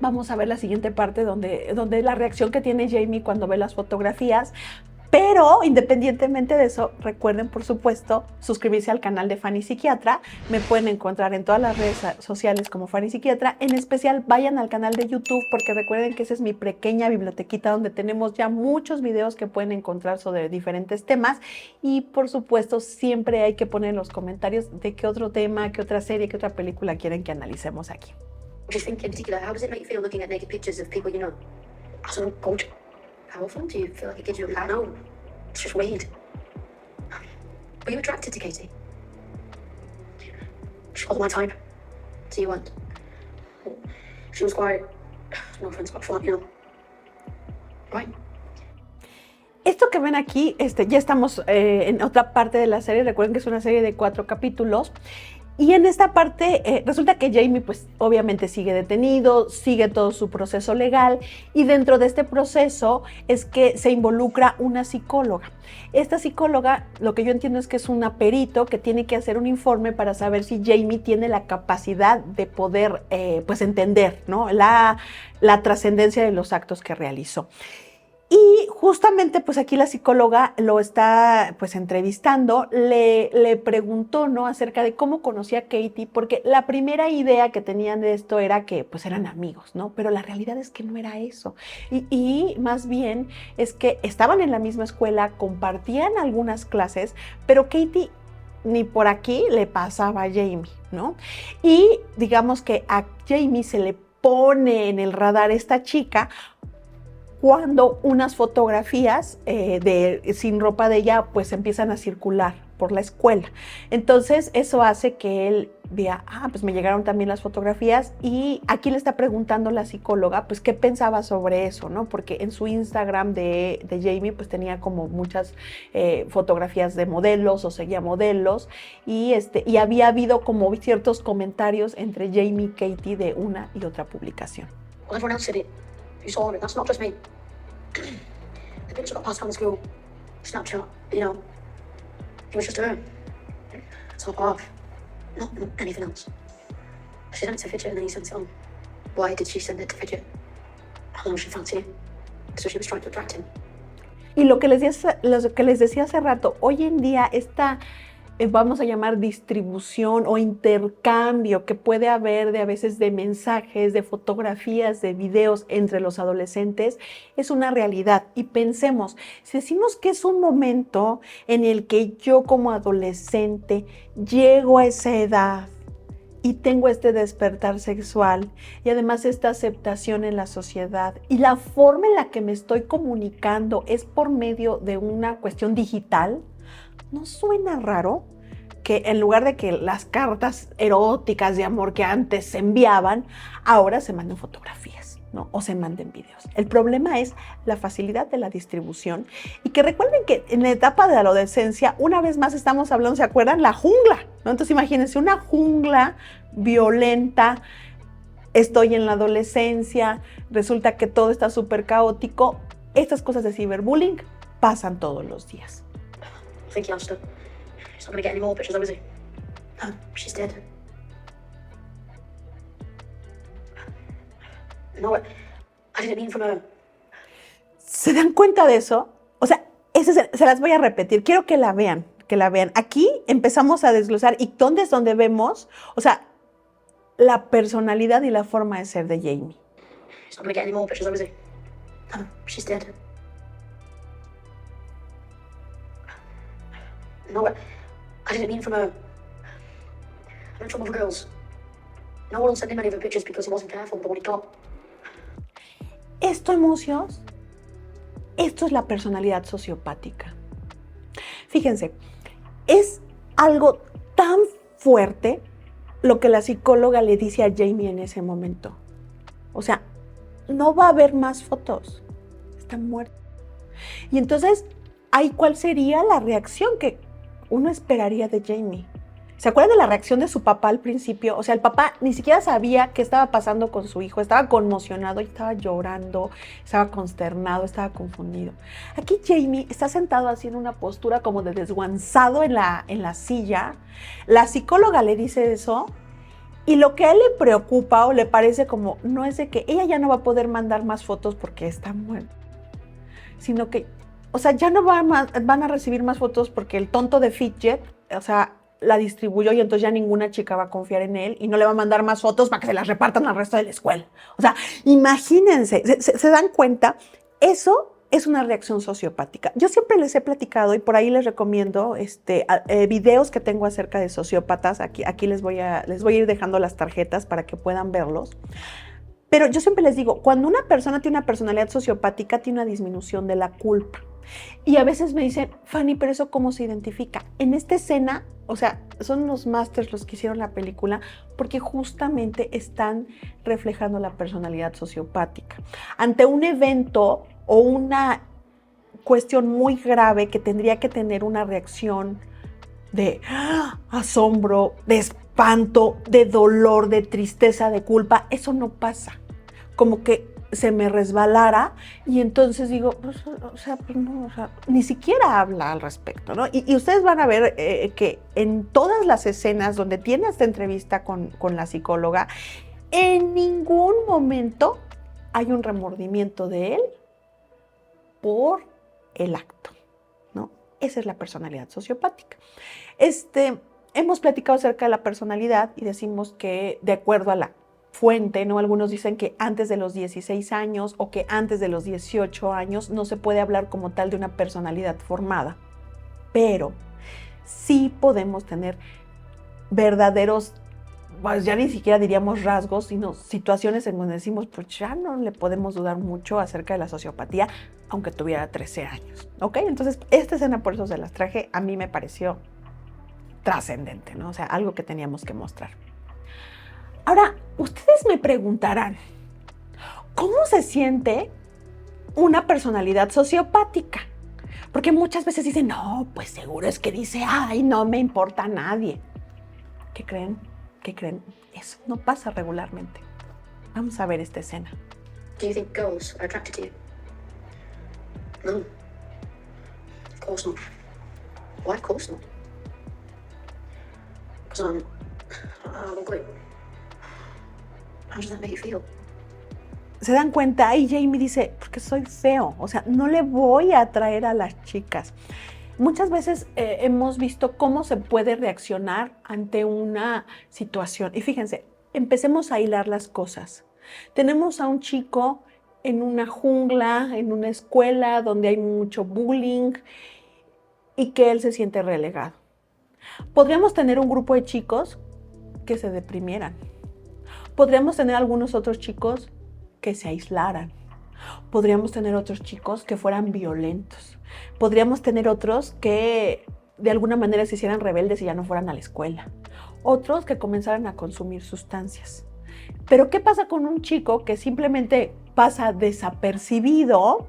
vamos a ver la siguiente parte donde la reacción que tiene Jamie cuando ve las fotografías. Pero independientemente de eso, recuerden, por supuesto, suscribirse al canal de Fanny Psiquiatra. Me pueden encontrar en todas las redes sociales como Fanny Psiquiatra. En especial, vayan al canal de YouTube porque recuerden que esa es mi pequeña bibliotequita donde tenemos ya muchos videos que pueden encontrar sobre diferentes temas. Y, por supuesto, siempre hay que poner en los comentarios de qué otro tema, qué otra serie, qué otra película quieren que analicemos aquí. What do you think in particular? How does it make you feel looking at naked pictures of people you know? Sort of cold. How often do you feel like it gives you a I don't know. It's just weird. Were you attracted to Katie? She wasn't my type. So you weren't. She was quite, no offense, quite flat, you know. Right? Esto que ven aquí, ya estamos en otra parte de la serie. Recuerden que es una serie de 4 capítulos. Y en esta parte resulta que Jamie pues obviamente sigue detenido, sigue todo su proceso legal y dentro de este proceso es que se involucra una psicóloga. Esta psicóloga, lo que yo entiendo es que es una perito que tiene que hacer un informe para saber si Jamie tiene la capacidad de poder pues entender, ¿no? la trascendencia de los actos que realizó. Y justamente pues aquí la psicóloga lo está pues entrevistando, le preguntó, ¿no?, acerca de cómo conocía a Katie, porque la primera idea que tenían de esto era que pues eran amigos, ¿no? Pero la realidad es que no era eso. Y más bien es que estaban en la misma escuela, compartían algunas clases, pero Katie ni por aquí le pasaba a Jamie, ¿no? Y digamos que a Jamie se le pone en el radar esta chica cuando unas fotografías sin ropa de ella pues empiezan a circular por la escuela. Entonces eso hace que él vea, pues me llegaron también las fotografías y aquí le está preguntando la psicóloga pues qué pensaba sobre eso, ¿no? Porque en su Instagram de Jamie pues tenía como muchas fotografías de modelos o seguía modelos y había habido como ciertos comentarios entre Jamie y Katie de una y otra publicación. Well, everyone else did it. You saw it. That's not just me. The picture got passed around the school. Snapchat, you know. It was just her. Top off. Not anything else. She sent it to Fidget and then he sent it on. Why did she send it to Fidget? I don't know, she fancied him. So she was trying to attract him. Y lo que les decía hace rato, hoy en día esta vamos a llamar distribución o intercambio que puede haber a veces de mensajes, de fotografías, de videos entre los adolescentes, es una realidad. Y pensemos, si decimos que es un momento en el que yo como adolescente llego a esa edad y tengo este despertar sexual y además esta aceptación en la sociedad y la forma en la que me estoy comunicando es por medio de una cuestión digital, ¿no suena raro que en lugar de que las cartas eróticas de amor que antes se enviaban, ahora se manden fotografías, ¿no? O se manden videos? El problema es la facilidad de la distribución y que recuerden que en la etapa de la adolescencia, una vez más estamos hablando, ¿se acuerdan? La jungla, ¿no? Entonces imagínense una jungla violenta, estoy en la adolescencia, resulta que todo está súper caótico. Estas cosas de ciberbullying pasan todos los días. I think he lost her. He's not gonna get any more pictures, though, is he? No, she's dead. No, I didn't mean from her. ¿Se dan cuenta de eso? O sea, se las voy a repetir. Quiero que la vean, Aquí empezamos a desglosar y ¿dónde es donde vemos? O sea, la personalidad y la forma de ser de Jamie. He's not gonna get any more pictures, though, is he? No, she's dead. No, I didn't mean from her. I meant from other girls. No one sent him any of her pictures because he wasn't careful, but when he got... Esto, emocios, esto es la personalidad sociopática. Fíjense, es algo tan fuerte lo que la psicóloga le dice a Jamie en ese momento. O sea, no va a haber más fotos. Está muerto. Y entonces, ¿ahí cuál sería la reacción que uno esperaría de Jamie? ¿Se acuerdan de la reacción de su papá al principio? O sea, el papá ni siquiera sabía qué estaba pasando con su hijo, estaba conmocionado y estaba llorando, estaba consternado, estaba confundido. Aquí Jamie está sentado así en una postura como de desguanzado en la silla. La psicóloga le dice eso y lo que a él le preocupa o le parece como no es de que ella ya no va a poder mandar más fotos porque está muerta, sino que o sea, ya no van a recibir más fotos porque el tonto de Fitjet, o sea, la distribuyó y entonces ya ninguna chica va a confiar en él y no le va a mandar más fotos para que se las repartan al resto de la escuela. O sea, imagínense, ¿se dan cuenta? Eso es una reacción sociopática. Yo siempre les he platicado y por ahí les recomiendo videos que tengo acerca de sociópatas. Aquí les voy a ir dejando las tarjetas para que puedan verlos. Pero yo siempre les digo, cuando una persona tiene una personalidad sociopática, tiene una disminución de la culpa. Y a veces me dicen, Fanny, ¿pero eso cómo se identifica? En esta escena, o sea, son los masters los que hicieron la película porque justamente están reflejando la personalidad sociopática. Ante un evento o una cuestión muy grave que tendría que tener una reacción de asombro, de espanto, de dolor, de tristeza, de culpa, eso no pasa. Como que se me resbalara y entonces digo, pues no, ni siquiera habla al respecto, ¿no? Y ustedes van a ver que en todas las escenas donde tiene esta entrevista con la psicóloga, en ningún momento hay un remordimiento de él por el acto, ¿no? Esa es la personalidad sociopática. Hemos platicado acerca de la personalidad y decimos que de acuerdo a la fuente, ¿no? Algunos dicen que antes de los 16 años o que antes de los 18 años no se puede hablar como tal de una personalidad formada, pero sí podemos tener verdaderos, pues ya ni siquiera diríamos rasgos, sino situaciones en donde decimos, pues ya no le podemos dudar mucho acerca de la sociopatía, aunque tuviera 13 años, ¿ok? Entonces, esta escena, por eso se las traje, a mí me pareció trascendente, ¿no? O sea, algo que teníamos que mostrar. Ahora, ustedes me preguntarán, ¿cómo se siente una personalidad sociopática? Porque muchas veces dicen, no, pues seguro es que dice, ay, no me importa a nadie. ¿Qué creen? ¿Qué creen? Eso no pasa regularmente. Vamos a ver esta escena. Do you think girls are attracted to you? No. Of course not. Why, of course not? Because I'm ugly. How does that make you feel? ¿Se dan cuenta? Ahí Jamie dice, porque soy feo. O sea, no le voy a atraer a las chicas. Muchas veces hemos visto cómo se puede reaccionar ante una situación. Y fíjense, empecemos a hilar las cosas. Tenemos a un chico en una jungla, en una escuela donde hay mucho bullying y que él se siente relegado. Podríamos tener un grupo de chicos que se deprimieran. Podríamos tener algunos otros chicos que se aislaran. Podríamos tener otros chicos que fueran violentos. Podríamos tener otros que de alguna manera se hicieran rebeldes y ya no fueran a la escuela. Otros que comenzaran a consumir sustancias. Pero ¿qué pasa con un chico que simplemente pasa desapercibido,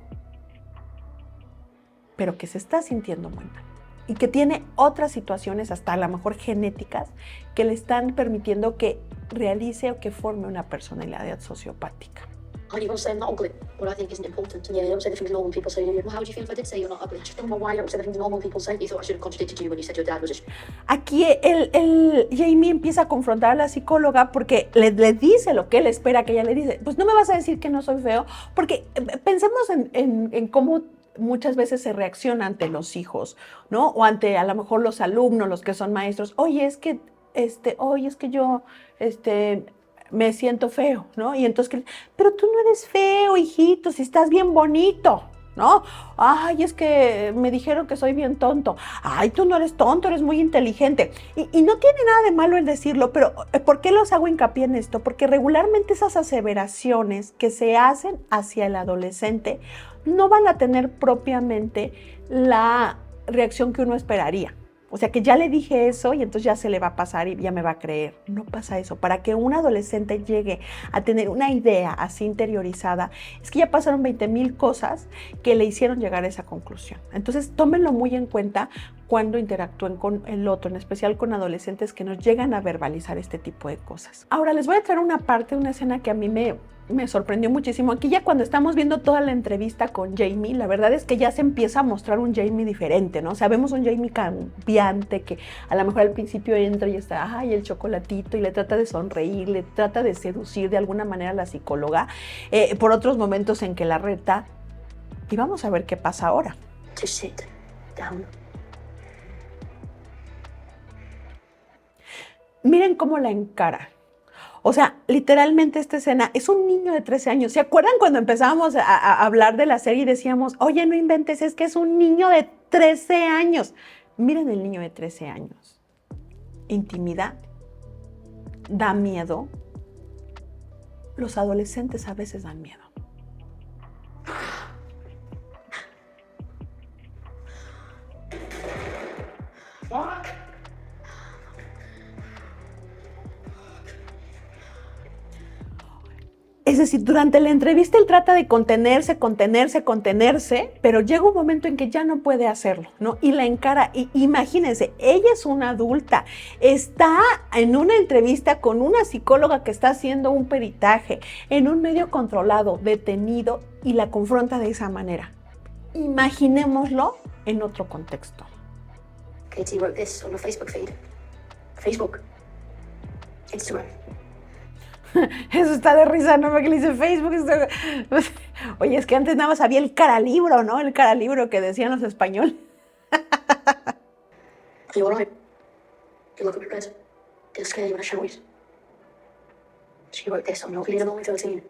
pero que se está sintiendo muy mal? Y que tiene otras situaciones, hasta a lo mejor genéticas, que le están permitiendo que realice o que forme una personalidad sociopática. Oh, you're going to say I'm not ugly, what I think isn't important. And yeah, you don't say the things normal people say. Well, how would you feel if I did say you're not ugly? I just don't know why you don't say the things normal people say. You thought I should have contradicted you when you said your dad was a... Aquí el Jamie empieza a confrontar a la psicóloga porque le dice lo que él espera que ella le dice. Pues no me vas a decir que no soy feo, porque pensemos en cómo muchas veces se reacciona ante los hijos, ¿no? O ante a lo mejor los alumnos, los que son maestros. Oye, es que yo, me siento feo, ¿no? Y entonces, pero tú no eres feo, hijito, si estás bien bonito, ¿no? Ay, es que me dijeron que soy bien tonto. Ay, tú no eres tonto, eres muy inteligente. Y no tiene nada de malo el decirlo, pero ¿por qué los hago hincapié en esto? Porque regularmente esas aseveraciones que se hacen hacia el adolescente no van a tener propiamente la reacción que uno esperaría. O sea, que ya le dije eso y entonces ya se le va a pasar y ya me va a creer. No pasa eso. Para que un adolescente llegue a tener una idea así interiorizada, es que ya pasaron 20,000 cosas que le hicieron llegar a esa conclusión. Entonces, tómenlo muy en cuenta cuando interactúen con el otro, en especial con adolescentes que nos llegan a verbalizar este tipo de cosas. Ahora, les voy a traer una escena que a mí me sorprendió muchísimo. Aquí ya cuando estamos viendo toda la entrevista con Jamie, la verdad es que ya se empieza a mostrar un Jamie diferente, ¿no? O sea, vemos un Jamie cambiante que a lo mejor al principio entra y está, ay, el chocolatito, y le trata de sonreír, le trata de seducir de alguna manera a la psicóloga, por otros momentos en que la reta. Y vamos a ver qué pasa ahora. to sit down. Miren cómo la encara. O sea, literalmente esta escena es un niño de 13 años. ¿Se acuerdan cuando empezábamos a hablar de la serie y decíamos, oye, no inventes, es que es un niño de 13 años? Miren el niño de 13 años. Intimidad, da miedo. Los adolescentes a veces dan miedo. Es decir, durante la entrevista él trata de contenerse, pero llega un momento en que ya no puede hacerlo, ¿no? Y la encara, y imagínense, ella es una adulta, está en una entrevista con una psicóloga que está haciendo un peritaje en un medio controlado, detenido, y la confronta de esa manera. Imaginémoslo en otro contexto. Katie wrote this on her Facebook feed. Facebook. Instagram. Eso está de risa, ¿no? Porque le dice Facebook. Oye, es que antes nada más había el caralibro, ¿no? El caralibro que decían los españoles. Are you alright? You look a bit red. Did I scare you when I shouted? She wrote this on your feed. I'm only 13.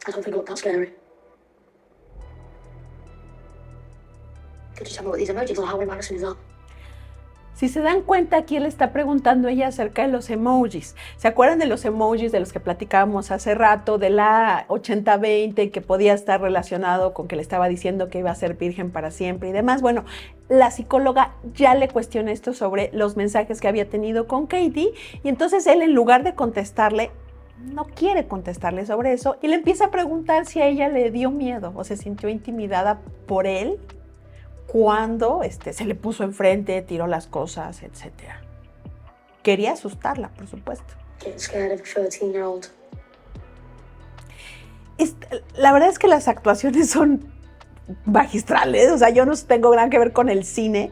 I don't think it looked that scary. Could you tell me what these emojis are? How embarrassing is that? Si se dan cuenta, aquí le está preguntando ella acerca de los emojis. ¿Se acuerdan de los emojis de los que platicábamos hace rato, de la 80-20, que podía estar relacionado con que le estaba diciendo que iba a ser virgen para siempre y demás? Bueno, la psicóloga ya le cuestiona esto sobre los mensajes que había tenido con Katie, y entonces él, en lugar de contestarle, no quiere contestarle sobre eso, y le empieza a preguntar si a ella le dio miedo o se sintió intimidada por él cuando se le puso enfrente, tiró las cosas, etc. Quería asustarla, por supuesto. Getting scared of a 13-year-old. La verdad es que las actuaciones son magistrales, o sea, yo no tengo gran que ver con el cine,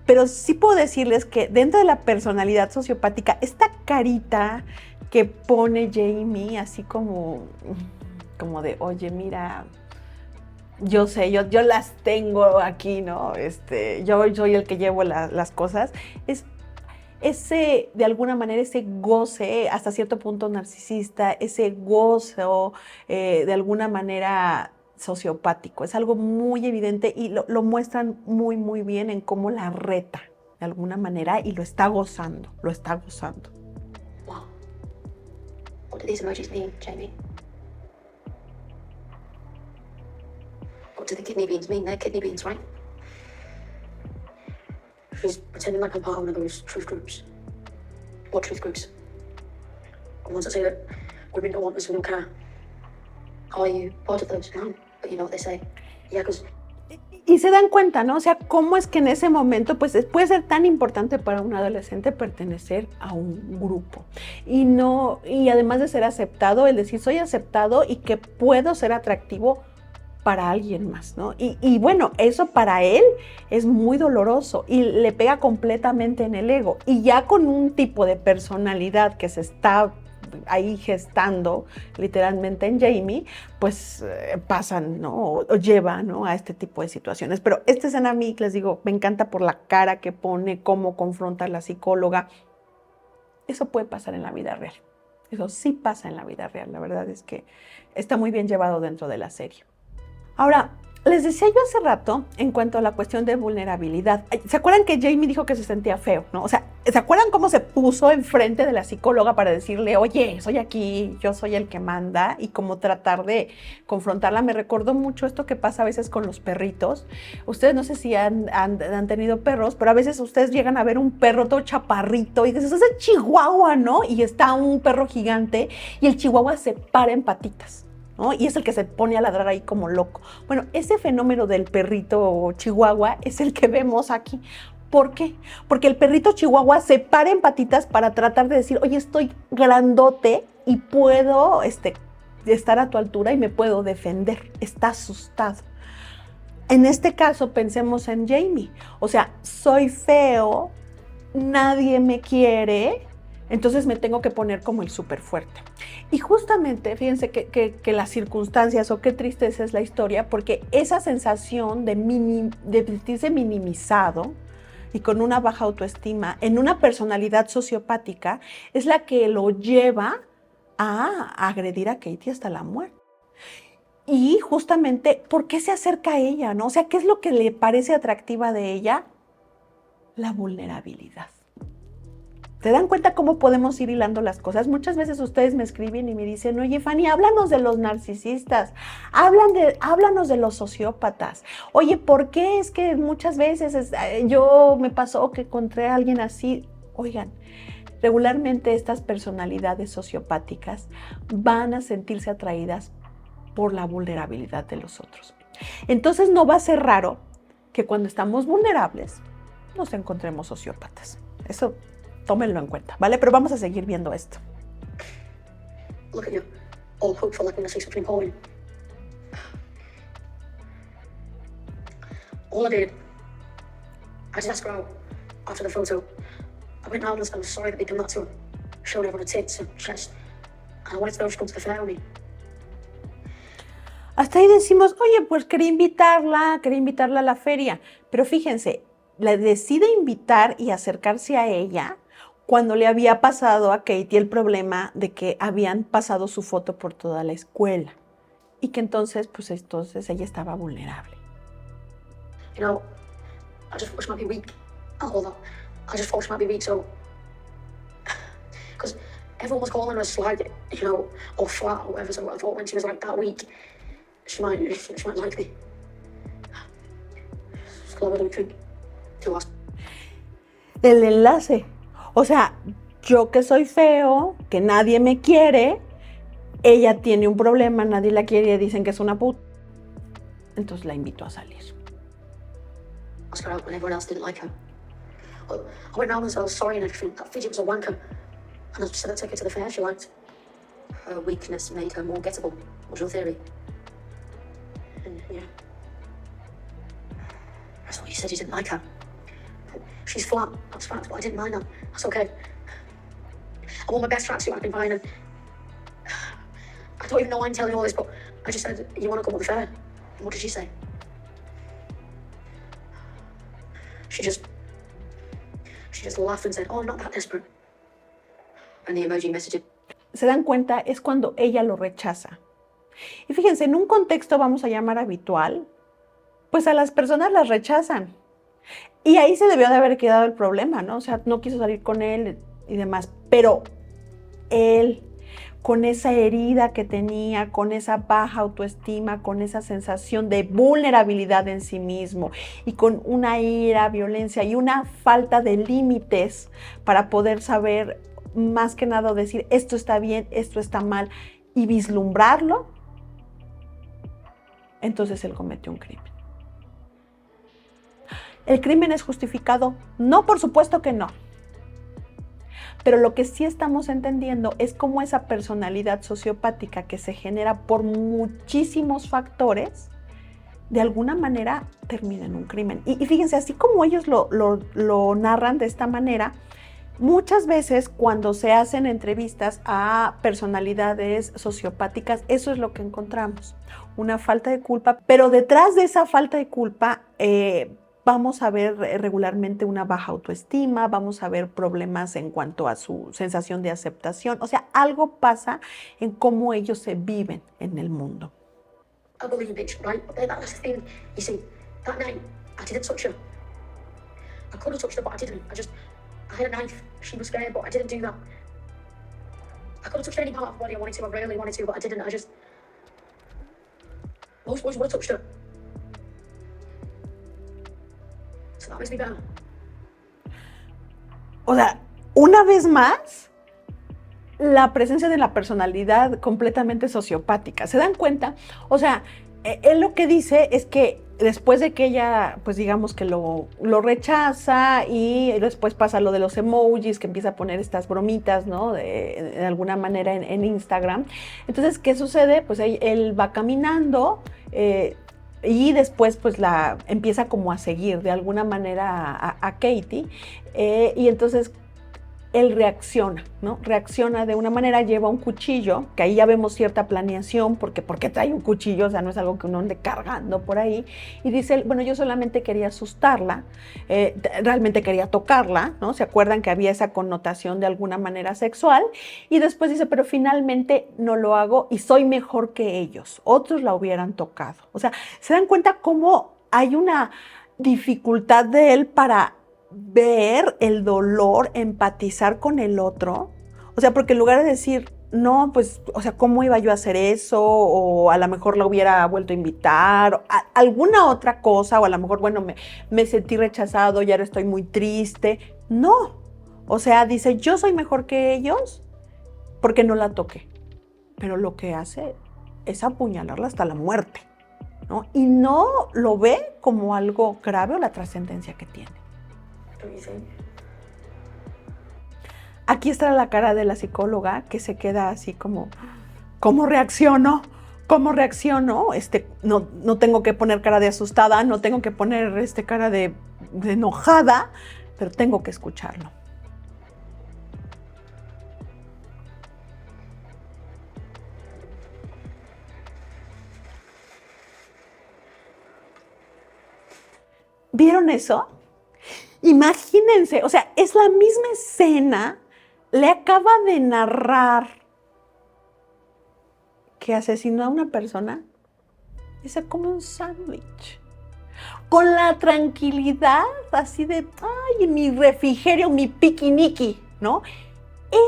pero sí puedo decirles que dentro de la personalidad sociopática, esta carita que pone Jamie, así como de, oye, mira, yo sé, yo las tengo aquí, ¿no? Yo soy el que llevo las cosas. Es ese, de alguna manera, ese goce, hasta cierto punto narcisista, ese gozo, de alguna manera sociopático. Es algo muy evidente y lo muestran muy, muy bien en cómo la reta, de alguna manera, y lo está gozando. Wow. What do these emojis mean, Jamie? What do the kidney beans mean? They're kidney beans, right? She's pretending like I'm part of one of those truth groups. What truth groups? The ones that say that women don't want us, we don't care. Are you part of those? No, but you know what they say. Yeah, because... Y se dan cuenta, ¿no? O sea, cómo es que en ese momento, pues, puede ser tan importante para un adolescente pertenecer a un grupo. Y además de ser aceptado, el decir, soy aceptado y que puedo ser atractivo para alguien más, ¿no? Y bueno, eso para él es muy doloroso y le pega completamente en el ego. Y ya con un tipo de personalidad que se está ahí gestando literalmente en Jamie, pues pasan, ¿no? O lleva, ¿no? A este tipo de situaciones. Pero esta escena a mí, les digo, me encanta por la cara que pone, cómo confronta a la psicóloga. Eso puede pasar en la vida real. Eso sí pasa en la vida real. La verdad es que está muy bien llevado dentro de la serie. Ahora, les decía yo hace rato en cuanto a la cuestión de vulnerabilidad. ¿Se acuerdan que Jamie dijo que se sentía feo, no? O sea, ¿se acuerdan cómo se puso enfrente de la psicóloga para decirle, oye, soy aquí, yo soy el que manda? Y como tratar de confrontarla. Me recordó mucho esto que pasa a veces con los perritos. Ustedes no sé si han tenido perros, pero a veces ustedes llegan a ver un perro todo chaparrito y dices, es el chihuahua, ¿no? Y está un perro gigante y el chihuahua se para en patitas, ¿no? Y es el que se pone a ladrar ahí como loco. Bueno, ese fenómeno del perrito chihuahua es el que vemos aquí. ¿Por qué? Porque el perrito chihuahua se para en patitas para tratar de decir, oye, estoy grandote y puedo estar a tu altura y me puedo defender. Está asustado. En este caso, pensemos en Jamie. O sea, soy feo, nadie me quiere, entonces me tengo que poner como el súper fuerte. Y justamente, fíjense que las circunstancias o qué tristeza es la historia, porque esa sensación de sentirse minimizado y con una baja autoestima en una personalidad sociopática es la que lo lleva a agredir a Katie hasta la muerte. Y justamente, ¿por qué se acerca a ella, no? O sea, ¿qué es lo que le parece atractiva de ella? La vulnerabilidad. ¿Te dan cuenta cómo podemos ir hilando las cosas? Muchas veces ustedes me escriben y me dicen, oye, Fanny, háblanos de los narcisistas, háblanos de los sociópatas. Oye, ¿por qué es que muchas veces yo me pasó que encontré a alguien así? Oigan, regularmente estas personalidades sociopáticas van a sentirse atraídas por la vulnerabilidad de los otros. Entonces no va a ser raro que cuando estamos vulnerables nos encontremos sociópatas. Eso tómenlo en cuenta, ¿vale? Pero vamos a seguir viendo esto. Look at you, all hopeful like we're gonna say something important. All I did, I just asked her out after the photo. I went round and I was sorry that they'd done that to her, showing everyone her tits and chest. And I wanted to know if she'd come to the fair with me. Hasta ahí decimos, oye, pues quería invitarla a la feria. Pero fíjense, la decide invitar y acercarse a ella cuando le había pasado a Katie el problema de que habían pasado su foto por toda la escuela. Y que entonces ella estaba vulnerable. You know, I just thought she might be weak. All that. I just thought she might be weak, so... Because everyone was calling her slag, you know, or flat or whatever, so I thought when she was like that weak, she might like me. Just clever to think. To ask. El enlace. O sea, yo que soy feo, que nadie me quiere, ella tiene un problema, nadie la quiere y dicen que es una puta. Entonces la invito a salir. Ask her out when everyone else didn't like her. I went round and said I was sorry and everything. That Fidget was a wanker. And I said I'd take her to the fair she liked. Her weakness made her more gettable, was your theory. And yeah. That's what you said, you didn't like her. She's flat, that's fact, but I didn't mind that. That's okay. I wore my best tracksuit I can find, and I don't even know why I'm telling you all this, but I just said, you want to come to the fair? And what did she say? She just laughed and said, oh, I'm not that desperate. And the emoji messaged. Se dan cuenta, es cuando ella lo rechaza. Y fíjense, en un contexto vamos a llamar habitual, pues a las personas las rechazan. Y ahí se debió de haber quedado el problema, ¿no? O sea, no quiso salir con él y demás. Pero él, con esa herida que tenía, con esa baja autoestima, con esa sensación de vulnerabilidad en sí mismo y con una ira, violencia y una falta de límites para poder saber, más que nada, decir esto está bien, esto está mal y vislumbrarlo, entonces él cometió un crimen. ¿El crimen es justificado? No, por supuesto que no. Pero lo que sí estamos entendiendo es cómo esa personalidad sociopática que se genera por muchísimos factores, de alguna manera termina en un crimen. Y fíjense, así como ellos lo narran de esta manera, muchas veces cuando se hacen entrevistas a personalidades sociopáticas, eso es lo que encontramos, una falta de culpa, pero detrás de esa falta de culpa vamos a ver regularmente una baja autoestima, vamos a ver problemas en cuanto a su sensación de aceptación, o sea, algo pasa en cómo ellos se viven en el mundo. I believe you, bitch, right? But that's the thing, you see, that night, I didn't touch her. I could have touched her, but I didn't. I had a knife. She was scared, but I didn't do that. I could have touched any part of her body I wanted to, I really wanted to, but I didn't. Most boys would have touched her. So that makes me better. O sea, una vez más, la presencia de la personalidad completamente sociopática. ¿Se dan cuenta? O sea, él lo que dice es que después de que ella, pues digamos que lo rechaza y después pasa lo de los emojis, que empieza a poner estas bromitas, ¿no? De alguna manera en Instagram. Entonces, ¿qué sucede? Pues él va caminando y después pues la empieza como a seguir de alguna manera a Katie. Y entonces él reacciona, ¿no? Reacciona de una manera, lleva un cuchillo, que ahí ya vemos cierta planeación, porque ¿por qué trae un cuchillo? O sea, no es algo que uno ande cargando por ahí. Y dice él, bueno, yo solamente quería asustarla, realmente quería tocarla, ¿no? ¿Se acuerdan que había esa connotación de alguna manera sexual? Y después dice, pero finalmente no lo hago y soy mejor que ellos. Otros la hubieran tocado. O sea, ¿se dan cuenta cómo hay una dificultad de él para ver el dolor, empatizar con el otro? O sea, porque en lugar de decir, no, pues, o sea, ¿cómo iba yo a hacer eso? O a lo mejor la hubiera vuelto a invitar, o alguna otra cosa, o a lo mejor, bueno, me sentí rechazado y ahora estoy muy triste. No, o sea, dice, yo soy mejor que ellos porque no la toqué. Pero lo que hace es apuñalarla hasta la muerte, ¿no? Y no lo ve como algo grave o la trascendencia que tiene. Aquí está la cara de la psicóloga que se queda así como, ¿cómo reacciono? ¿Cómo reacciono? No tengo que poner cara de asustada, no tengo que poner cara de enojada, pero tengo que escucharlo. ¿Vieron eso? Imagínense, o sea, es la misma escena, le acaba de narrar que asesinó a una persona y se come un sándwich. Con la tranquilidad así de, ay, mi refrigerio, mi piquiniqui, ¿no?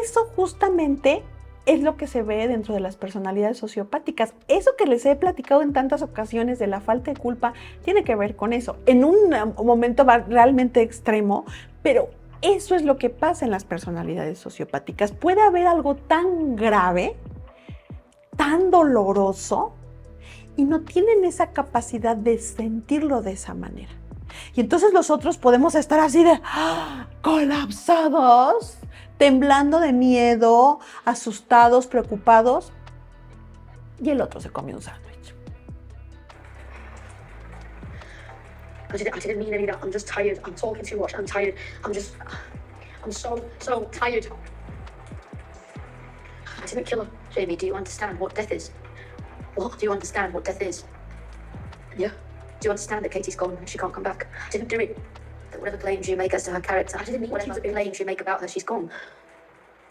Eso justamente es lo que se ve dentro de las personalidades sociopáticas. Eso que les he platicado en tantas ocasiones de la falta de culpa tiene que ver con eso. En un momento realmente extremo, pero eso es lo que pasa en las personalidades sociopáticas. Puede haber algo tan grave, tan doloroso, y no tienen esa capacidad de sentirlo de esa manera. Y entonces los otros podemos estar así de colapsados, temblando de miedo, asustados, preocupados, y el otro se come un sándwich. I didn't mean any of that. I'm just tired. I'm talking too much. I'm tired. I'm so tired. I didn't kill her. Jamie, do you understand what death is? What? Do you understand what death is? Yeah. Do you understand that Katie's gone and she can't come back? I didn't do it. That whatever claims you make as to her character, I didn't mean whatever claims you make about her, she's gone.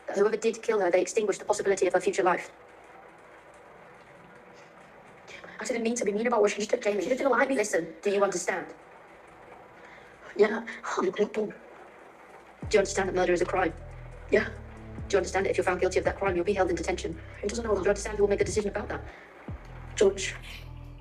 That whoever did kill her, they extinguished the possibility of her future life. I didn't mean to be mean about what she did, Jamie. She didn't like me. Listen, do you understand? Yeah, I'm grateful. Do you understand that murder is a crime? Yeah. Do you understand that if you're found guilty of that crime, you'll be held in detention? Who doesn't know that? Do you understand who will make a decision about that? George.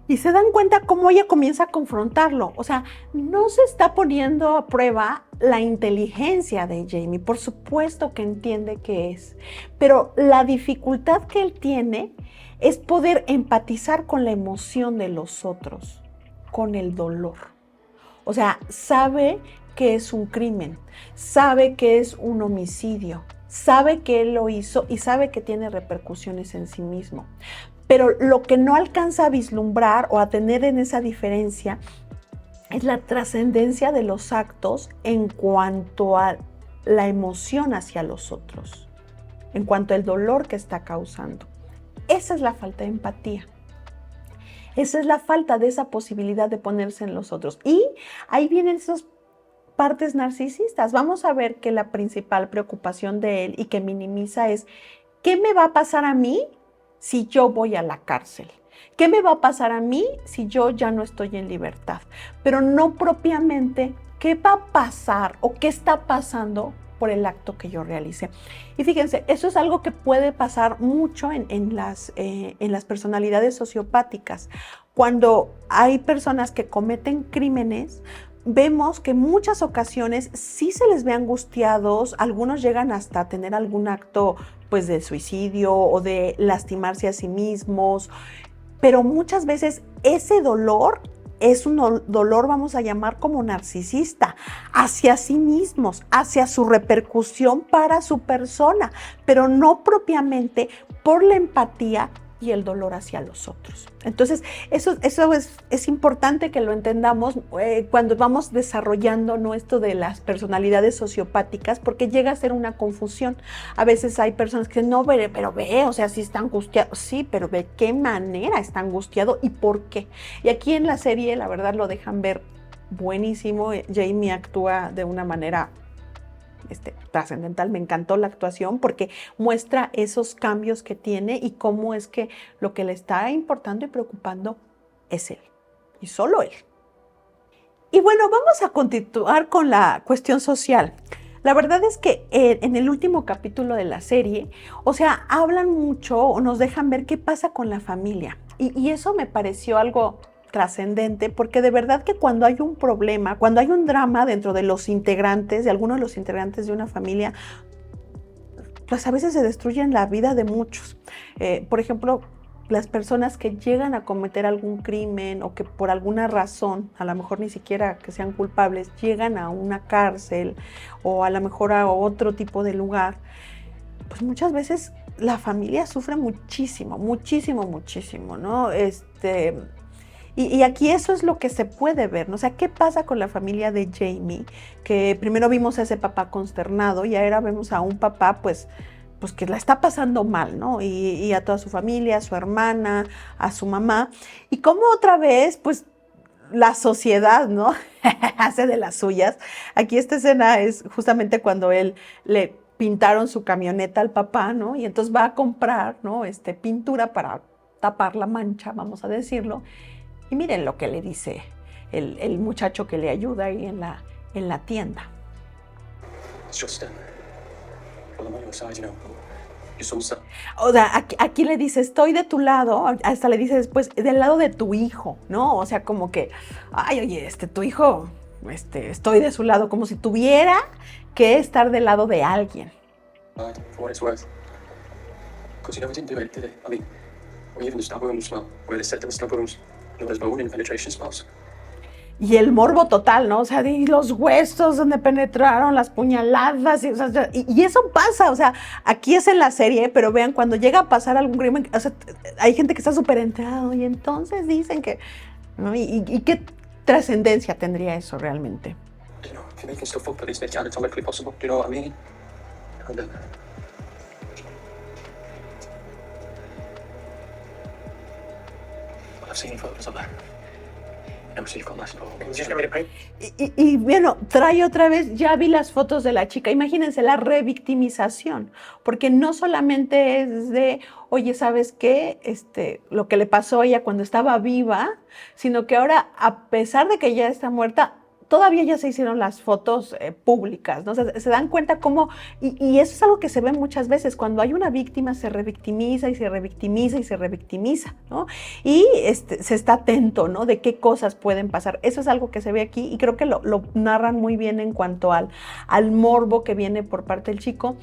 Y se dan cuenta cómo ella comienza a confrontarlo. O sea, no se está poniendo a prueba la inteligencia de Jamie. Por supuesto que entiende qué es. Pero la dificultad que él tiene es poder empatizar con la emoción de los otros, con el dolor. O sea, sabe que es un crimen, sabe que es un homicidio, sabe que él lo hizo y sabe que tiene repercusiones en sí mismo. Pero lo que no alcanza a vislumbrar o a tener en esa diferencia es la trascendencia de los actos en cuanto a la emoción hacia los otros, en cuanto al dolor que está causando. Esa es la falta de empatía. Esa es la falta de esa posibilidad de ponerse en los otros. Y ahí vienen esas partes narcisistas. Vamos a ver que la principal preocupación de él y que minimiza es, ¿qué me va a pasar a mí si yo voy a la cárcel? ¿Qué me va a pasar a mí si yo ya no estoy en libertad? Pero no propiamente qué va a pasar o qué está pasando por el acto que yo realicé. Y fíjense, eso es algo que puede pasar mucho en las personalidades sociopáticas. Cuando hay personas que cometen crímenes, vemos que en muchas ocasiones sí se les ve angustiados, algunos llegan hasta tener algún acto pues de suicidio o de lastimarse a sí mismos, pero muchas veces ese dolor es un dolor, vamos a llamar como narcisista, hacia sí mismos, hacia su repercusión para su persona, pero no propiamente por la empatía y el dolor hacia los otros. Entonces, eso es importante que lo entendamos cuando vamos desarrollando, ¿no?, esto de las personalidades sociopáticas, porque llega a ser una confusión. A veces hay personas que dicen, no, pero ve, o sea, sí está angustiado. Sí, pero ¿de qué manera está angustiado y por qué? Y aquí en la serie, la verdad, lo dejan ver buenísimo. Jamie actúa de una manera trascendental. Me encantó la actuación porque muestra esos cambios que tiene y cómo es que lo que le está importando y preocupando es él y solo él. Y bueno, vamos a continuar con la cuestión social. La verdad es que en el último capítulo de la serie, o sea, hablan mucho o nos dejan ver qué pasa con la familia. Y eso me pareció algo trascendente, porque de verdad que cuando hay un problema, cuando hay un drama dentro de los integrantes, de algunos de los integrantes de una familia, pues a veces se destruyen la vida de muchos. Por ejemplo, las personas que llegan a cometer algún crimen o que por alguna razón, a lo mejor ni siquiera que sean culpables, llegan a una cárcel o a lo mejor a otro tipo de lugar, pues muchas veces la familia sufre muchísimo, muchísimo, muchísimo, ¿no? Y aquí eso es lo que se puede ver, ¿no? O sea, ¿qué pasa con la familia de Jamie? Que primero vimos a ese papá consternado y ahora vemos a un papá, pues que la está pasando mal, ¿no? Y a toda su familia, a su hermana, a su mamá. Y como otra vez, pues, la sociedad, ¿no? hace de las suyas. Aquí esta escena es justamente cuando él le pintaron su camioneta al papá, ¿no? Y entonces va a comprar, ¿no?, pintura para tapar la mancha, vamos a decirlo. Y miren lo que le dice el muchacho que le ayuda ahí en la tienda. It's just, well, I'm on your side, you know. Your son's son. O sea, aquí le dice, estoy de tu lado, hasta le dice después, del lado de tu hijo, ¿no? O sea, como que, ay, oye, tu hijo, estoy de su lado, como si tuviera que estar del lado de alguien. For what it's worth. Because, you know, he didn't do it, did he? I mean, or even the stab wounds, well, where they said there were stab wounds. No, there's bone in penetration spots. Y el morbo total, ¿no? O sea, de los huesos donde penetraron, las puñaladas, y eso pasa, o sea, aquí es en la serie, pero vean, cuando llega a pasar algún crimen, o sea, hay gente que está súper enterada, y entonces dicen que, ¿no? ¿Y qué trascendencia tendría eso realmente? You know, if you're making stuff up, at least make it anatomically possible, do you know what I mean? And, well, I've seen photos of her. No, so you've got less photos. Just get me the paper. Y bueno, trae otra vez, ya vi las fotos de la chica, imagínense la revictimización, porque no solamente es de, oye, ¿sabes qué? Lo que le pasó a ella cuando estaba viva, sino que ahora, a pesar de que ya está muerta, todavía ya se hicieron las fotos públicas, ¿no? O sea, se dan cuenta cómo, y eso es algo que se ve muchas veces, cuando hay una víctima se revictimiza y se revictimiza y se revictimiza, ¿no? Y se está atento, ¿no?, de qué cosas pueden pasar. Eso es algo que se ve aquí y creo que lo narran muy bien en cuanto al morbo que viene por parte del chico.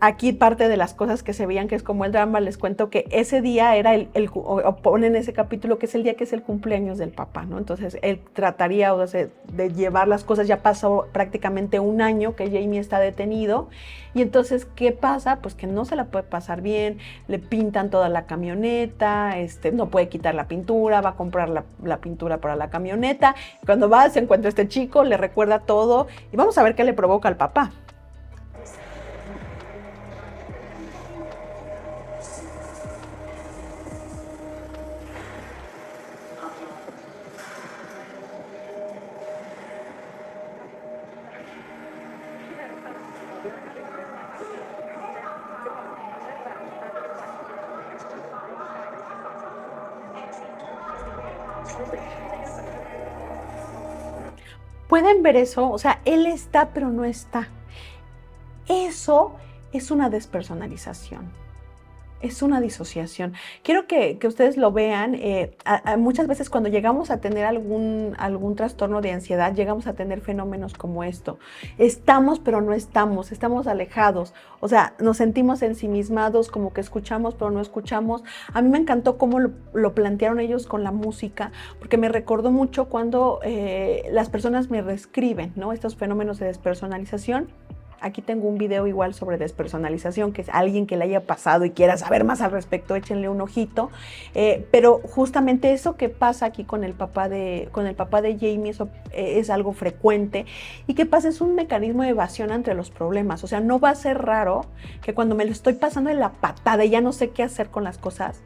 Aquí parte de las cosas que se veían, que es como el drama, les cuento que ese día era o ponen ese capítulo que es el día que es el cumpleaños del papá, ¿no? Entonces él trataría, o sea, de llevar las cosas. Ya pasó prácticamente un año que Jamie está detenido y entonces, ¿qué pasa? Pues que no se la puede pasar bien, le pintan toda la camioneta, no puede quitar la pintura, va a comprar la pintura para la camioneta. Cuando va, se encuentra este chico, le recuerda todo y vamos a ver qué le provoca al papá. ¿Pueden ver eso? O sea, él está, pero no está. Eso es una despersonalización. Es una disociación. Quiero que ustedes lo vean. Muchas veces cuando llegamos a tener algún trastorno de ansiedad, llegamos a tener fenómenos como esto. Estamos, pero no estamos. Estamos alejados. O sea, nos sentimos ensimismados, como que escuchamos, pero no escuchamos. A mí me encantó cómo lo plantearon ellos con la música, porque me recordó mucho cuando las personas me reescriben, ¿no?, estos fenómenos de despersonalización. Aquí tengo un video igual sobre despersonalización, que es alguien que le haya pasado y quiera saber más al respecto, échenle un ojito. Pero justamente eso que pasa aquí con el papá de Jamie, eso es algo frecuente. Y que pasa es un mecanismo de evasión ante los problemas. O sea, no va a ser raro que cuando me lo estoy pasando en la patada y ya no sé qué hacer con las cosas,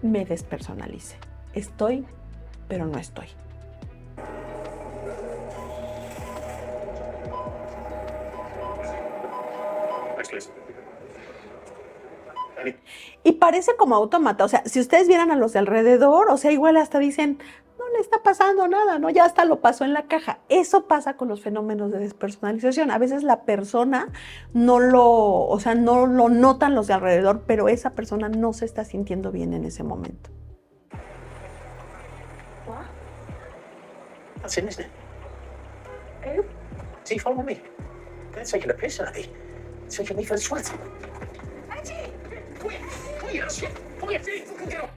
me despersonalice. Estoy, pero no estoy. Y parece como autómata, o sea, si ustedes vieran a los de alrededor, o sea, igual hasta dicen, no le está pasando nada, ¿no? Ya hasta lo pasó en la caja. Eso pasa con los fenómenos de despersonalización. A veces la persona no lo notan los de alrededor, pero esa persona no se está sintiendo bien en ese momento. That's him, isn't it? Hey, is he following me? They're taking a piss at me. Taking me for the sweat.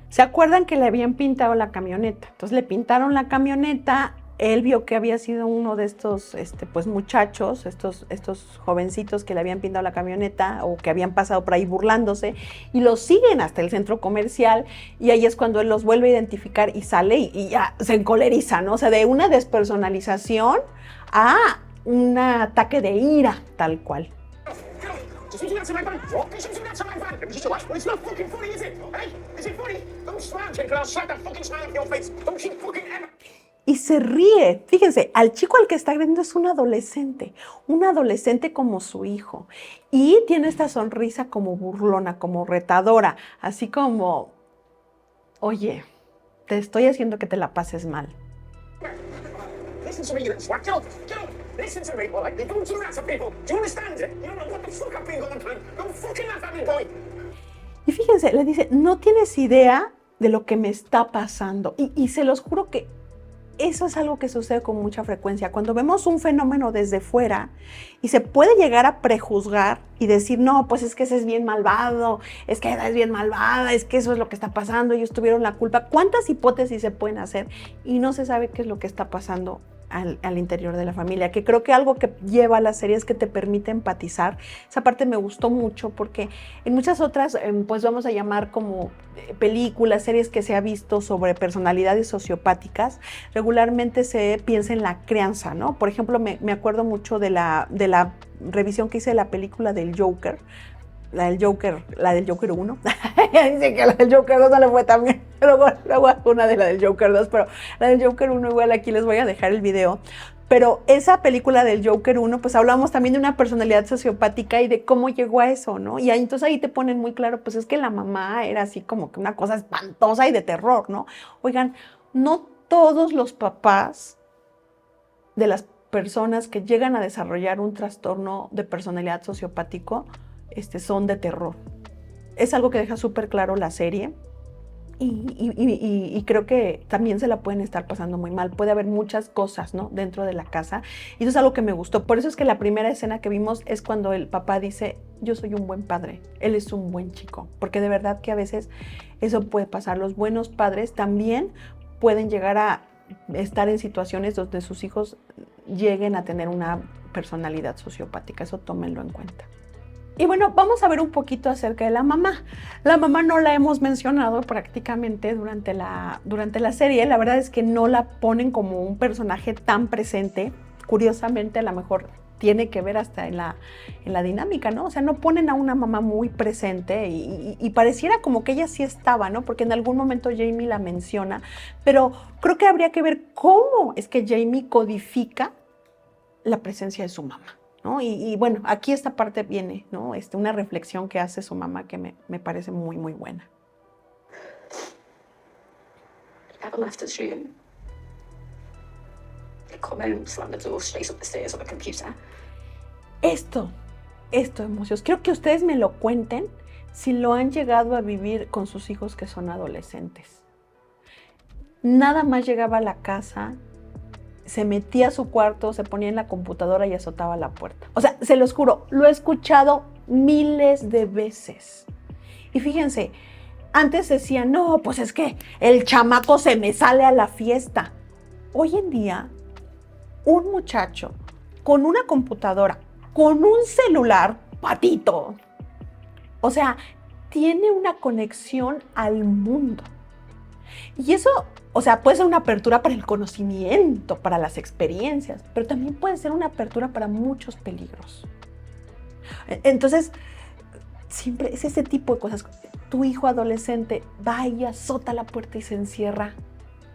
¿Se acuerdan que le habían pintado la camioneta? Entonces le pintaron la camioneta, él vio que había sido uno de estos pues muchachos, estos jovencitos que le habían pintado la camioneta o que habían pasado por ahí burlándose y los siguen hasta el centro comercial y ahí es cuando él los vuelve a identificar y sale y ya se encoleriza, ¿no? O sea, de una despersonalización a un ataque de ira tal cual. Y se ríe. Fíjense, al chico al que está agrediendo es un adolescente como su hijo. Y tiene esta sonrisa como burlona, como retadora, así como, oye, te estoy haciendo que te la pases mal. Listen to me, you little swat. Get up. Listen to me, boy. They don't do that to people. Do you understand it? You don't know what the fuck I've been going through. Don't fucking laugh at me, boy. Y fíjense, le dice, no tienes idea de lo que me está pasando. Y se los juro que eso es algo que sucede con mucha frecuencia. Cuando vemos un fenómeno desde fuera y se puede llegar a prejuzgar y decir, no, pues es que ese es bien malvado, es que esa es bien malvada, es que eso es lo que está pasando, ellos tuvieron la culpa. ¿Cuántas hipótesis se pueden hacer? Y no se sabe qué es lo que está pasando al interior de la familia, que creo que algo que lleva a la serie es que te permite empatizar. Esa parte me gustó mucho porque en muchas otras, pues vamos a llamar como películas, series que se ha visto sobre personalidades sociopáticas, regularmente se piensa en la crianza, ¿no? Por ejemplo, me acuerdo mucho de la revisión que hice de la película del Joker, la del Joker 1. Dice que la del Joker 2 no le fue tan bien. Luego una de la del Joker 2, pero la del Joker 1 igual aquí les voy a dejar el video. Pero esa película del Joker 1, pues hablamos también de una personalidad sociopática y de cómo llegó a eso, ¿no? Y ahí, entonces ahí te ponen muy claro, pues es que la mamá era así como que una cosa espantosa y de terror, ¿no? Oigan, no todos los papás de las personas que llegan a desarrollar un trastorno de personalidad sociopático son de terror. Es algo que deja súper claro la serie y creo que también se la pueden estar pasando muy mal. Puede haber muchas cosas, ¿no?, dentro de la casa y eso es algo que me gustó. Por eso es que la primera escena que vimos es cuando el papá dice, yo soy un buen padre, él es un buen chico, porque de verdad que a veces eso puede pasar. Los buenos padres también pueden llegar a estar en situaciones donde sus hijos lleguen a tener una personalidad sociopática. Eso tómenlo en cuenta. Y bueno, vamos a ver un poquito acerca de la mamá. La mamá no la hemos mencionado prácticamente durante la serie. La verdad es que no la ponen como un personaje tan presente. Curiosamente, a lo mejor tiene que ver hasta en la dinámica, ¿no? O sea, no ponen a una mamá muy presente y pareciera como que ella sí estaba, ¿no? Porque en algún momento Jamie la menciona, pero creo que habría que ver cómo es que Jamie codifica la presencia de su mamá, ¿no? Y bueno, aquí esta parte viene, ¿no? Una reflexión que hace su mamá que me parece muy, muy buena. Never left us, you. They come home, slam the door, chase up the stairs on the computer. Esto, emociones. Quiero que ustedes me lo cuenten si lo han llegado a vivir con sus hijos que son adolescentes. Nada más llegaba a la casa, se metía a su cuarto, se ponía en la computadora y azotaba la puerta. O sea, se los juro, lo he escuchado miles de veces. Y fíjense, antes decían, no, pues es que el chamaco se me sale a la fiesta. Hoy en día, un muchacho con una computadora con un celular, patito. O sea, tiene una conexión al mundo. Y eso, o sea, puede ser una apertura para el conocimiento, para las experiencias, pero también puede ser una apertura para muchos peligros. Entonces, siempre es ese tipo de cosas. Tu hijo adolescente va y azota la puerta y se encierra.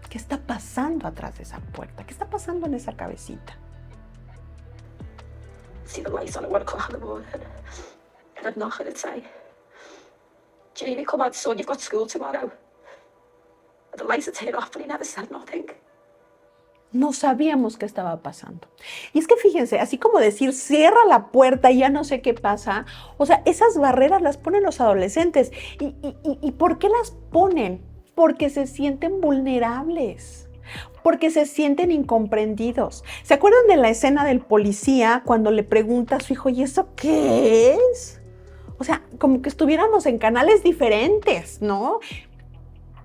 ¿Qué está pasando atrás de esa puerta? ¿Qué está pasando en esa cabecita? See the lights on at 1 o'clock in the morning. And I'd knock and I'd say, Jamie, come on, son, you've got school tomorrow. And the lights would turn off, but he never said nothing. No sabíamos qué estaba pasando. Y es que fíjense, así como decir, cierra la puerta y ya no sé qué pasa, o sea, esas barreras las ponen los adolescentes. ¿Y por qué las ponen? Porque se sienten vulnerables, porque se sienten incomprendidos. ¿Se acuerdan de la escena del policía cuando le pregunta a su hijo, ¿y eso qué es? O sea, como que estuviéramos en canales diferentes, ¿no?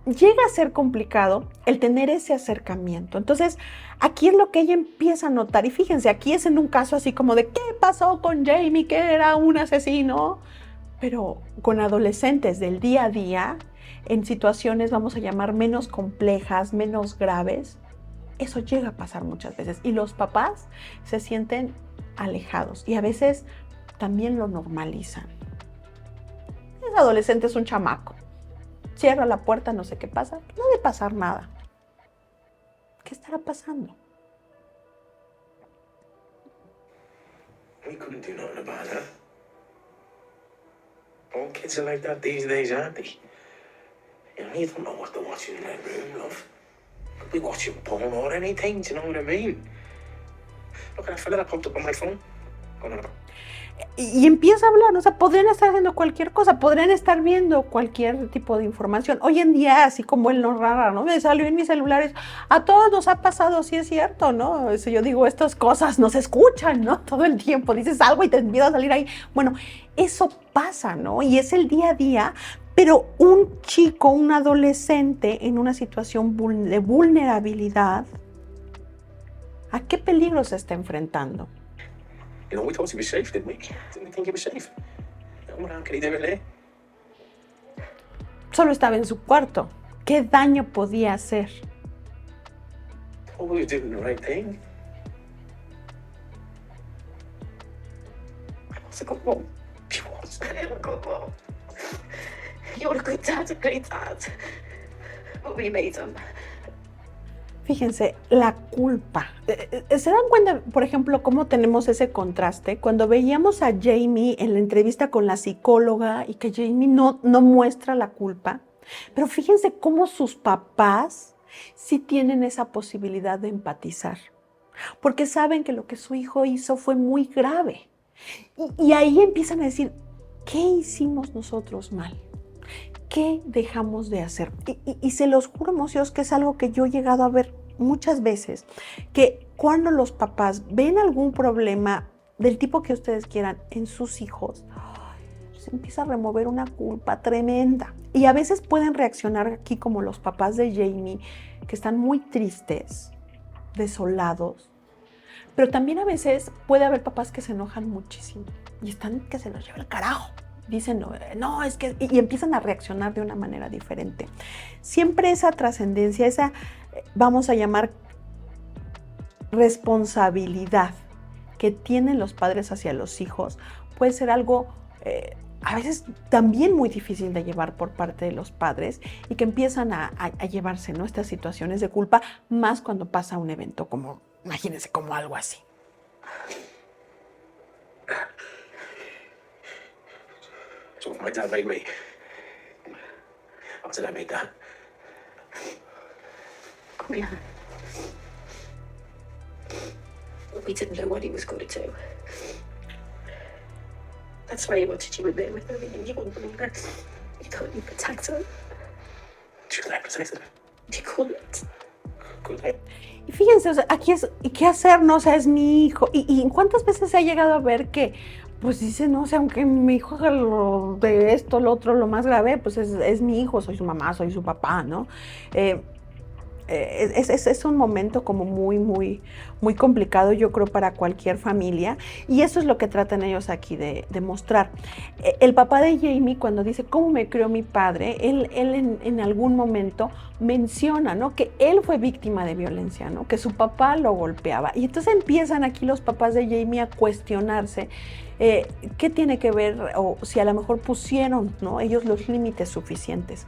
Llega a ser complicado el tener ese acercamiento. Entonces, aquí es lo que ella empieza a notar. Y fíjense, aquí es en un caso así como de ¿qué pasó con Jamie, que era un asesino? Pero con adolescentes del día a día, en situaciones, vamos a llamar, menos complejas, menos graves, eso llega a pasar muchas veces. Y los papás se sienten alejados y a veces también lo normalizan. Ese adolescente es un chamaco. Cierra la puerta, no sé qué pasa. No debe pasar nada. ¿Qué estará pasando? We couldn't do nothing about that. All kids are like that these days, aren't they? You know, you don't know what they're watching in their room, love. Could be watching porn or anything, do you know what I mean? Look at that fella that popped up on my phone. Going on about. Y empieza a hablar, o sea, podrían estar haciendo cualquier cosa, podrían estar viendo cualquier tipo de información. Hoy en día, así como él nos rara, ¿no? Me salió en mis celulares, a todos nos ha pasado, sí es cierto, ¿no? Eso yo digo, estas cosas no se escuchan, ¿no? Todo el tiempo dices algo y te empieza a salir ahí. Bueno, eso pasa, ¿no? Y es el día a día, pero un chico, un adolescente en una situación de vulnerabilidad, ¿a qué peligro se está enfrentando? You know, we thought he was safe, didn't we? Didn't we think he was safe? What harm can he do in there? Solo estaba en su cuarto. ¿Qué daño podía hacer? Oh, we were doing the right thing. I was a good mom. He was. I am a good mom. You're a good dad, a great dad. But we made him. Fíjense, la culpa. ¿Se dan cuenta, por ejemplo, cómo tenemos ese contraste? Cuando veíamos a Jamie en la entrevista con la psicóloga y que Jamie no muestra la culpa, pero fíjense cómo sus papás sí tienen esa posibilidad de empatizar, porque saben que lo que su hijo hizo fue muy grave. Y ahí empiezan a decir, ¿qué hicimos nosotros mal? ¿Qué dejamos de hacer? Y se los juro, emociones, que es algo que yo he llegado a ver muchas veces, que cuando los papás ven algún problema del tipo que ustedes quieran en sus hijos, se empieza a remover una culpa tremenda. Y a veces pueden reaccionar aquí como los papás de Jamie, que están muy tristes, desolados, pero también a veces puede haber papás que se enojan muchísimo y están que se los lleva el carajo. Dicen, no, es que... Y empiezan a reaccionar de una manera diferente. Siempre esa trascendencia, esa, vamos a llamar, responsabilidad que tienen los padres hacia los hijos, puede ser algo a veces también muy difícil de llevar por parte de los padres y que empiezan a llevarse, ¿no?, estas situaciones de culpa, más cuando pasa un evento como, imagínense, como algo así. So my dad made me. How did I make that? Oh, yeah. We didn't know what he was going to do. That's why he wanted you in there with him. You wouldn't believe it. You couldn't protect him. Should I protect him? You couldn't. Could I? Y fíjense, o sea, aquí es, ¿y qué hacer? No, o sea, es mi hijo. ¿Y cuántas veces se ha llegado a ver que, pues dice, no, o sea, aunque mi hijo haga lo de esto, lo otro, lo más grave, pues es mi hijo, soy su mamá, soy su papá, ¿no? es un momento como muy complicado, yo creo, para cualquier familia, y eso es lo que tratan ellos aquí de mostrar. El papá de Jamie, cuando dice cómo me crió mi padre, él en algún momento menciona, ¿no?, que él fue víctima de violencia, ¿no?, que su papá lo golpeaba, y entonces empiezan aquí los papás de Jamie a cuestionarse qué tiene que ver, o si a lo mejor pusieron, ¿no?, ellos los límites suficientes.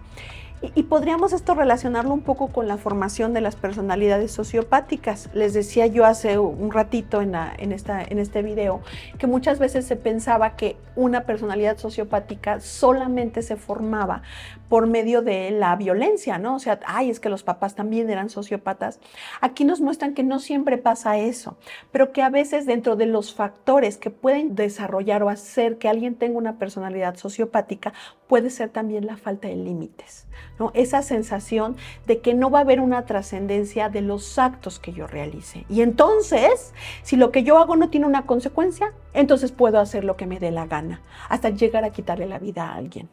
Y podríamos esto relacionarlo un poco con la formación de las personalidades sociopáticas. Les decía yo hace un ratito en este video que muchas veces se pensaba que una personalidad sociopática solamente se formaba por medio de la violencia, ¿no? O sea, es que los papás también eran sociópatas. Aquí nos muestran que no siempre pasa eso, pero que a veces dentro de los factores que pueden desarrollar o hacer que alguien tenga una personalidad sociopática puede ser también la falta de límites, ¿no? Esa sensación de que no va a haber una trascendencia de los actos que yo realice. Y entonces, si lo que yo hago no tiene una consecuencia, entonces puedo hacer lo que me dé la gana, hasta llegar a quitarle la vida a alguien.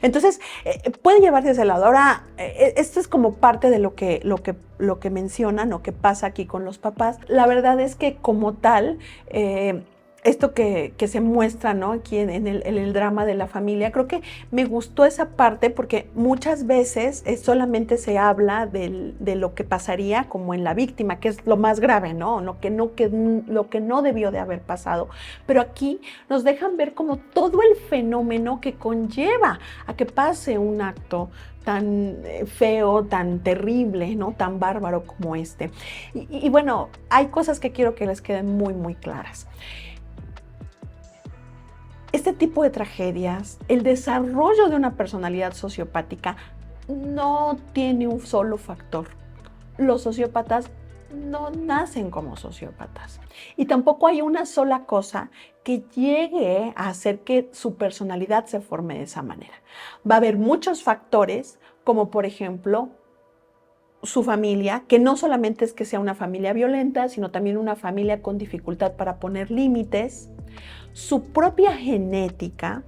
Entonces, puede llevarse a ese lado. Ahora, esto es como parte de lo que mencionan o que pasa aquí con los papás. La verdad es que como tal, esto que se muestra, ¿no?, aquí en el drama de la familia, creo que me gustó esa parte porque muchas veces solamente se habla de lo que pasaría como en la víctima, que es lo más grave, ¿no? Lo que no debió de haber pasado. Pero aquí nos dejan ver como todo el fenómeno que conlleva a que pase un acto tan feo, tan terrible, ¿no?, tan bárbaro como este. Y bueno, hay cosas que quiero que les queden muy claras. Este tipo de tragedias, el desarrollo de una personalidad sociopática no tiene un solo factor. Los sociópatas no nacen como sociópatas y tampoco hay una sola cosa que llegue a hacer que su personalidad se forme de esa manera. Va a haber muchos factores, como por ejemplo su familia, que no solamente es que sea una familia violenta, sino también una familia con dificultad para poner límites, su propia genética,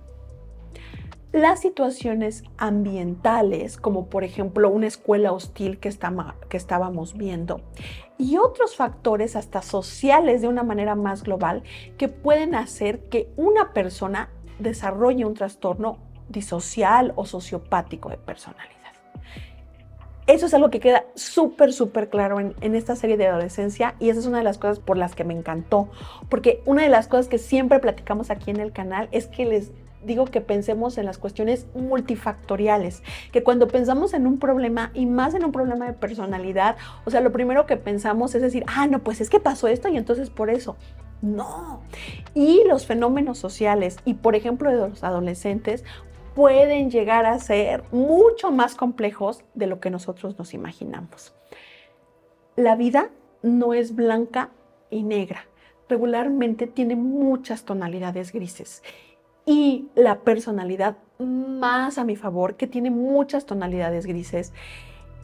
las situaciones ambientales, como por ejemplo una escuela hostil que estábamos viendo, y otros factores hasta sociales de una manera más global que pueden hacer que una persona desarrolle un trastorno disocial o sociopático de personalidad. Eso es algo que queda súper claro en esta serie de adolescencia, y esa es una de las cosas por las que me encantó, porque una de las cosas que siempre platicamos aquí en el canal es que les digo que pensemos en las cuestiones multifactoriales, que cuando pensamos en un problema, y más en un problema de personalidad, o sea, lo primero que pensamos es decir, no, pues es que pasó esto y entonces por eso. No. Y los fenómenos sociales, y por ejemplo de los adolescentes, pueden llegar a ser mucho más complejos de lo que nosotros nos imaginamos. La vida no es blanca y negra. Regularmente tiene muchas tonalidades grises. Y la personalidad más a mi favor, que tiene muchas tonalidades grises,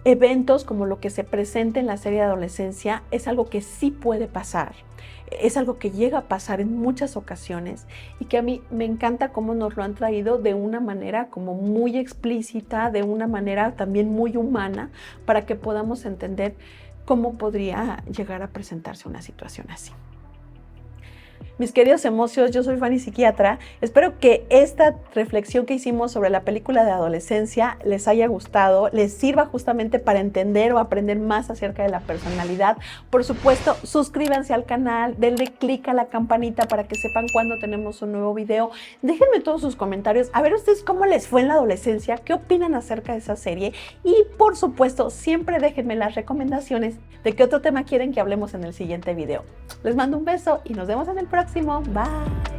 eventos como lo que se presenta en la serie de adolescencia, es algo que sí puede pasar. Es algo que llega a pasar en muchas ocasiones y que a mí me encanta cómo nos lo han traído de una manera como muy explícita, de una manera también muy humana, para que podamos entender cómo podría llegar a presentarse una situación así. Mis queridos emocios, yo soy Fanny Psiquiatra. Espero que esta reflexión que hicimos sobre la película de adolescencia les haya gustado, les sirva justamente para entender o aprender más acerca de la personalidad. Por supuesto, suscríbanse al canal, denle clic a la campanita para que sepan cuando tenemos un nuevo video. Déjenme todos sus comentarios, a ver ustedes cómo les fue en la adolescencia, qué opinan acerca de esa serie, y por supuesto, siempre déjenme las recomendaciones de qué otro tema quieren que hablemos en el siguiente video. Les mando un beso y nos vemos en el próximo. Bye.